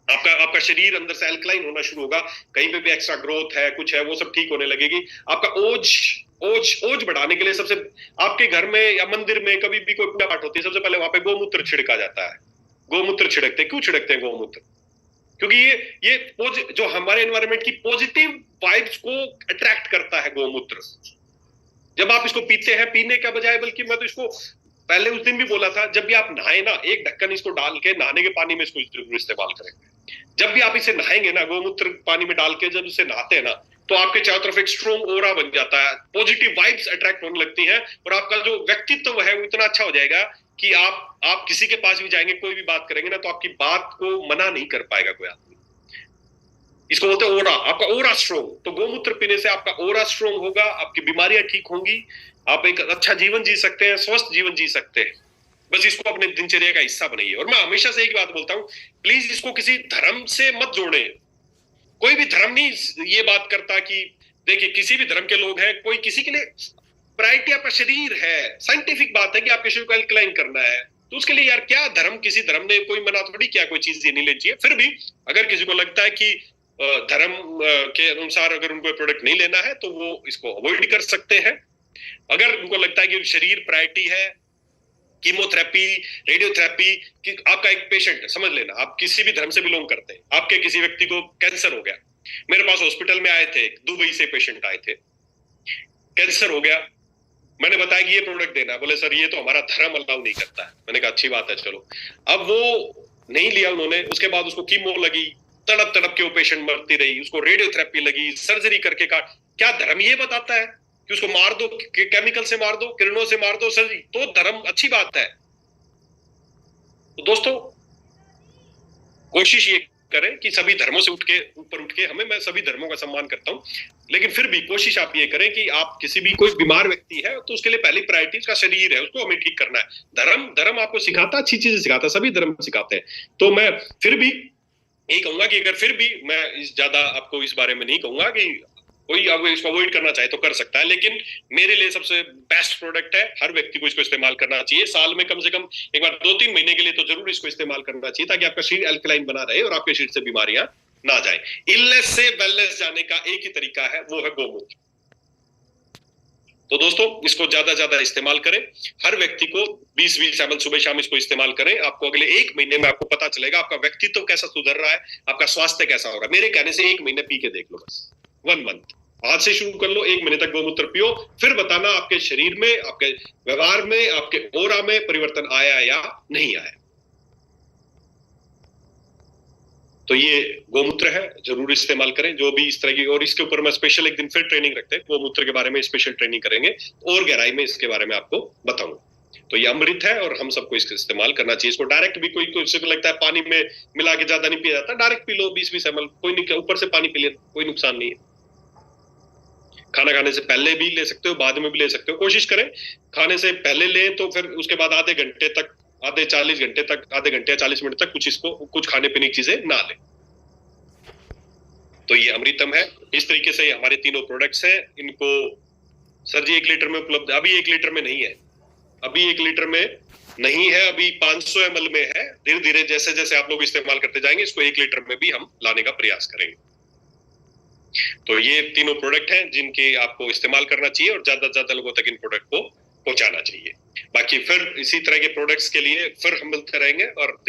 आपका शरीर अंदर से एल्कलाइन होना शुरू होगा, कहीं पे भी एक्स्ट्रा ग्रोथ है, कुछ है, वो सब ठीक होने लगेगी। आपका ओज बढ़ाने के लिए सबसे, आपके घर में या मंदिर में कभी भी कोई पूजा पाठ होती है, सबसे पहले वहां पे गोमूत्र छिड़का जाता है। गोमूत्र छिड़कते, क्यों छिड़कते हैं गोमूत्र? क्योंकि ये जो हमारे एनवायरनमेंट की पॉजिटिव वाइब्स को अट्रैक्ट करता है गोमूत्र। जब आप इसको पीते हैं, पीने का बजाय, बल्कि मैं तो इसको पहले उस दिन भी बोला था, जब भी आप नहाए ना, एक ढक्कन इसको डाल के नहाने के पानी में इसको जरूर इस्तेमाल करें। जब भी आप इसे नहाएंगे ना, गोमूत्र पानी में डाल के जब इसे नहाते हैं ना, तो आपके चारों तरफ एक स्ट्रॉन्ग ओरा बन जाता है, पॉजिटिव वाइब्स अट्रैक्ट होने लगती हैं, और आपका जो व्यक्तित्व है वो इतना अच्छा हो जाएगा कि आप किसी के पास भी जाएंगे, कोई भी बात करेंगे ना, तो आपकी बात को मना नहीं कर पाएगा कोई आदमी। इसको बोलते हैं ओरा, आपका ओरा स्ट्रॉन्ग। तो गोमूत्र पीने से आपका ओरा स्ट्रॉन्ग होगा, आपकी बीमारियां ठीक होंगी, आप एक अच्छा जीवन जी सकते हैं, स्वस्थ जीवन जी सकते हैं। बस इसको अपने दिनचर्या का हिस्सा बनाइए। और मैं हमेशा से एक बात बोलता हूं, प्लीज इसको किसी धर्म से मत जोड़ें। कोई भी धर्म नहीं ये बात करता कि, देखिए किसी भी धर्म के लोग हैं, कोई किसी के लिए प्रायोरिटी आपका शरीर है। साइंटिफिक बात है कि आपके शरीर को एल्कलाइन करना है, तो उसके लिए यार क्या धर्म, किसी धर्म ने कोई मना थोड़ी क्या कोई चीज नहीं लेनी चाहिए। फिर भी अगर किसी को लगता है कि धर्म के अनुसार अगर उनको प्रोडक्ट नहीं लेना है तो वो इसको अवॉइड कर सकते हैं। अगर उनको लगता है कि शरीर प्रायोरिटी है, कीमोथेरेपी, रेडियोथेरेपी, कि आपका एक पेशेंट, समझ लेना आप किसी भी धर्म से बिलोंग करते हैं, आपके किसी व्यक्ति को कैंसर हो गया, मेरे पास हॉस्पिटल में आए थे, दुबई से पेशेंट आए थे, कैंसर हो गया, मैंने बताया कि ये प्रोडक्ट देना, बोले सर ये तो हमारा धर्म अलाउ नहीं करता है। मैंने कहा अच्छी बात है, चलो। अब वो नहीं लिया उन्होंने, उसके बाद उसको कीमो लगी, तड़प तड़प के वो पेशेंट मरती रही, उसको रेडियोथेरेपी लगी, सर्जरी करके काट, क्या धर्म ये बताता है कि उसको मार दो, केमिकल से मार दो, किरणों से मार दो, सर्जरी तो धर्म अच्छी बात है। तो दोस्तों कोशिश ये करें कि सभी धर्मों से ऊपर उठ के मैं सभी धर्मों का सम्मान करता हूं, लेकिन फिर भी कोशिश आप ये करें कि आप किसी भी कोई बीमार व्यक्ति है तो उसके लिए पहली प्रायोरिटी उसका शरीर है, उसको हमें ठीक करना है। धर्म आपको सिखाता, अच्छी चीजें सिखाता, सभी धर्म सिखाते हैं। तो मैं फिर भी यही कहूंगा कि अगर फिर भी मैं ज्यादा आपको इस बारे में नहीं कहूंगा कि कोई अगर इसको अवॉइड करना चाहे तो कर सकता है, लेकिन मेरे लिए सबसे बेस्ट प्रोडक्ट है, हर व्यक्ति को इसको इस्तेमाल करना चाहिए। साल में कम से कम एक बार 2-3 महीने के लिए तो जरूर इसको इस्तेमाल करना चाहिए, ताकि आपका शरीर अल्कलाइन बना रहे और आपके शरीर से बीमारियां ना जाए। इलनेस से वेलनेस जाने का एक ही तरीका है, वो है गोमूत्र। तो दोस्तों इसको ज्यादा इस्तेमाल करें, हर व्यक्ति को 20-20 ml सुबह शाम इसको इस्तेमाल करें। आपको अगले 1 महीने में आपको पता चलेगा आपका व्यक्तित्व कैसा सुधर रहा है, आपका स्वास्थ्य कैसा हो रहा है। मेरे कहने से 1 महीने पी के देख लो, बस 1 मंथ, आज से शुरू कर लो, 1 महीने तक गोमूत्र पियो, फिर बताना आपके शरीर में, आपके व्यवहार में, आपके ओरा में परिवर्तन आया या नहीं आया। तो ये गोमूत्र है, जरूर इस्तेमाल करें जो भी इस तरह की। और इसके ऊपर मैं स्पेशल एक दिन फिर ट्रेनिंग रखते हैं, गोमूत्र के बारे में स्पेशल ट्रेनिंग करेंगे और गहराई में इसके बारे में आपको बताऊंगा। तो ये अमृत है और हम सबको इसका इस्तेमाल करना चाहिए। इसको डायरेक्ट भी कोई लगता है पानी में मिला के ज्यादा नहीं पिया जाता, डायरेक्ट पी लो 20-20 ml, कोई नहीं, ऊपर से पानी पी ले, कोई नुकसान नहीं है। खाना खाने से पहले भी ले सकते हो, बाद में भी ले सकते हो। कोशिश करें खाने से पहले लें, तो फिर उसके बाद आधे घंटे या 40 मिनट तक कुछ खाने पीने की चीजें ना लें। तो ये अमृतम है। इस तरीके से हमारे तीनों प्रोडक्ट्स हैं। इनको सर जी 1 लीटर में उपलब्ध, अभी 1 लीटर में नहीं है, अभी 1 लीटर में नहीं है, अभी 500 ml में है। धीरे धीरे जैसे जैसे आप लोग इस्तेमाल करते जाएंगे, इसको 1 लीटर में भी हम लाने का प्रयास करेंगे। तो ये तीनों प्रोडक्ट हैं जिनके आपको इस्तेमाल करना चाहिए और ज्यादा लोगों तक इन प्रोडक्ट को पहुंचाना चाहिए। बाकी फिर इसी तरह के प्रोडक्ट्स के लिए फिर हम मिलते रहेंगे और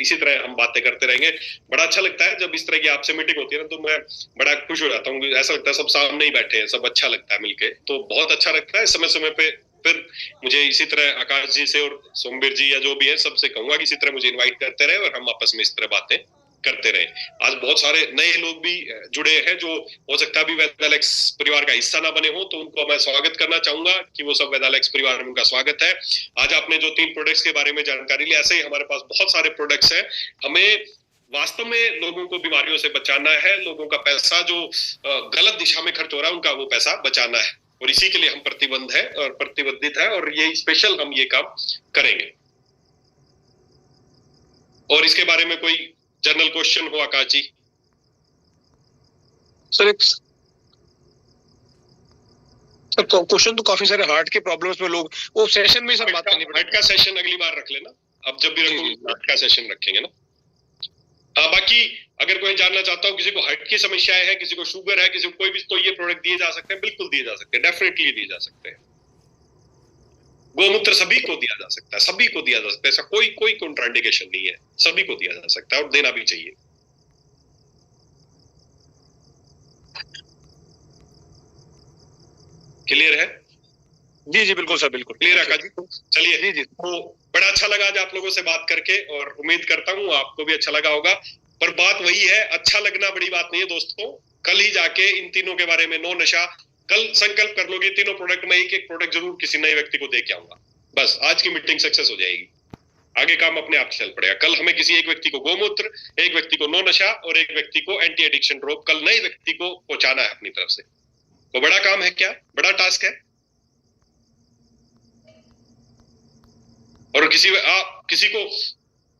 इसी तरह हम बातें करते रहेंगे। बड़ा अच्छा लगता है जब इस तरह की आपसे मीटिंग होती है ना, तो मैं बड़ा खुश हो जाता हूँ। ऐसा लगता है सब सामने ही बैठे हैं, सब अच्छा लगता है मिलके, तो बहुत अच्छा लगता है। समय पे फिर मुझे इसी तरह आकाश जी से और सोमवीर जी या जो भी है सबसे कहूंगा कि इसी तरह मुझे इन्वाइट करते रहे और हम आपस में इस तरह बातें करते रहे। आज बहुत सारे नए लोग भी जुड़े हैं जो हो सकता है अभी वेदालेक्स परिवार का हिस्सा ना बने हो, तो उनको मैं स्वागत करना चाहूंगा कि वो सब वेदालेक्स परिवार में उनका स्वागत है। आज आपने जो 3 प्रोडक्ट्स के बारे में जानकारी ली, ऐसे ही हमारे पास बहुत सारे प्रोडक्ट्स हैं। हमें वास्तव में लोगों को बीमारियों से बचाना है, लोगों का पैसा जो गलत दिशा में खर्च हो रहा है उनका वो पैसा बचाना है, और इसी के लिए हम प्रतिबद्धित है और ये स्पेशल हम ये काम करेंगे। और इसके बारे में कोई जनरल क्वेश्चन हो आकाश जी?
सर क्वेश्चन तो काफी सारे हार्ट के प्रॉब्लम्स में लोग वो सेशन में सब बात करनी पड़ेगी।
हार्ट का सेशन अगली बार रख लेना, अब जब भी रखोगे हार्ट का सेशन रखेंगे ना। बाकी अगर कोई जानना चाहता हो, किसी को हार्ट की समस्याएं है, किसी को शुगर है, किसी को कोई भी, तो ये प्रोडक्ट दिए जा सकते हैं, बिल्कुल दिए जा सकते हैं, डेफिनेटली दिए जा सकते हैं। गोमूत्र सभी को दिया जा सकता है, सभी को दिया जा सकता है, ऐसा कोई कॉन्ट्राइंडिकेशन नहीं है, सभी को दिया जा सकता है और देना भी चाहिए। क्लियर है?
जी बिल्कुल सर, बिल्कुल
क्लियर है जी। चलिए जी, तो बड़ा अच्छा लगा आज आप लोगों से बात करके और उम्मीद करता हूँ आपको भी अच्छा लगा होगा। पर बात वही है, अच्छा लगना बड़ी बात नहीं है दोस्तों। कल ही जाके इन तीनों के बारे में, नो नशा, कल संकल्प कर लोगे तीनों प्रोडक्ट में एक प्रोडक्ट जरूर किसी नए व्यक्ति को दे के आऊंगा, बस आज की मीटिंग सक्सेस हो जाएगी। आगे काम अपने आप चल पड़ेगा। कल हमें किसी एक व्यक्ति को गोमूत्र, एक व्यक्ति को नो नशा और एक व्यक्ति को एंटी एडिक्शन ड्रॉप, कल नए व्यक्ति को पहुंचाना है अपनी तरफ से। तो बड़ा काम है, क्या बड़ा टास्क है। और किसी को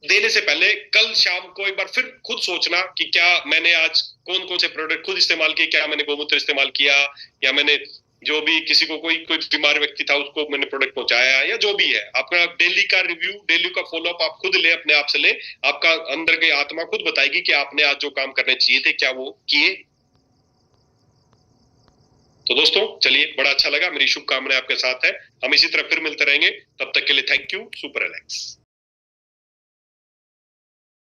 देने से पहले कल शाम को एक बार फिर खुद सोचना कि क्या मैंने आज कौन कौन से प्रोडक्ट खुद इस्तेमाल किए, क्या मैंने गोमूत्र इस्तेमाल किया, या मैंने जो भी किसी को कोई बीमार व्यक्ति था उसको मैंने प्रोडक्ट पहुंचाया, या जो भी है। आपका डेली का रिव्यू, डेली का फॉलोअप आप खुद ले, अपने आप से ले। आपका अंदर की आत्मा खुद बताएगी कि आपने आज जो काम करने चाहिए थे क्या वो किए। तो दोस्तों चलिए, बड़ा अच्छा लगा, मेरी शुभकामनाएं आपके साथ है। हम इसी तरह फिर मिलते रहेंगे, तब तक के लिए थैंक यू। Super Alex.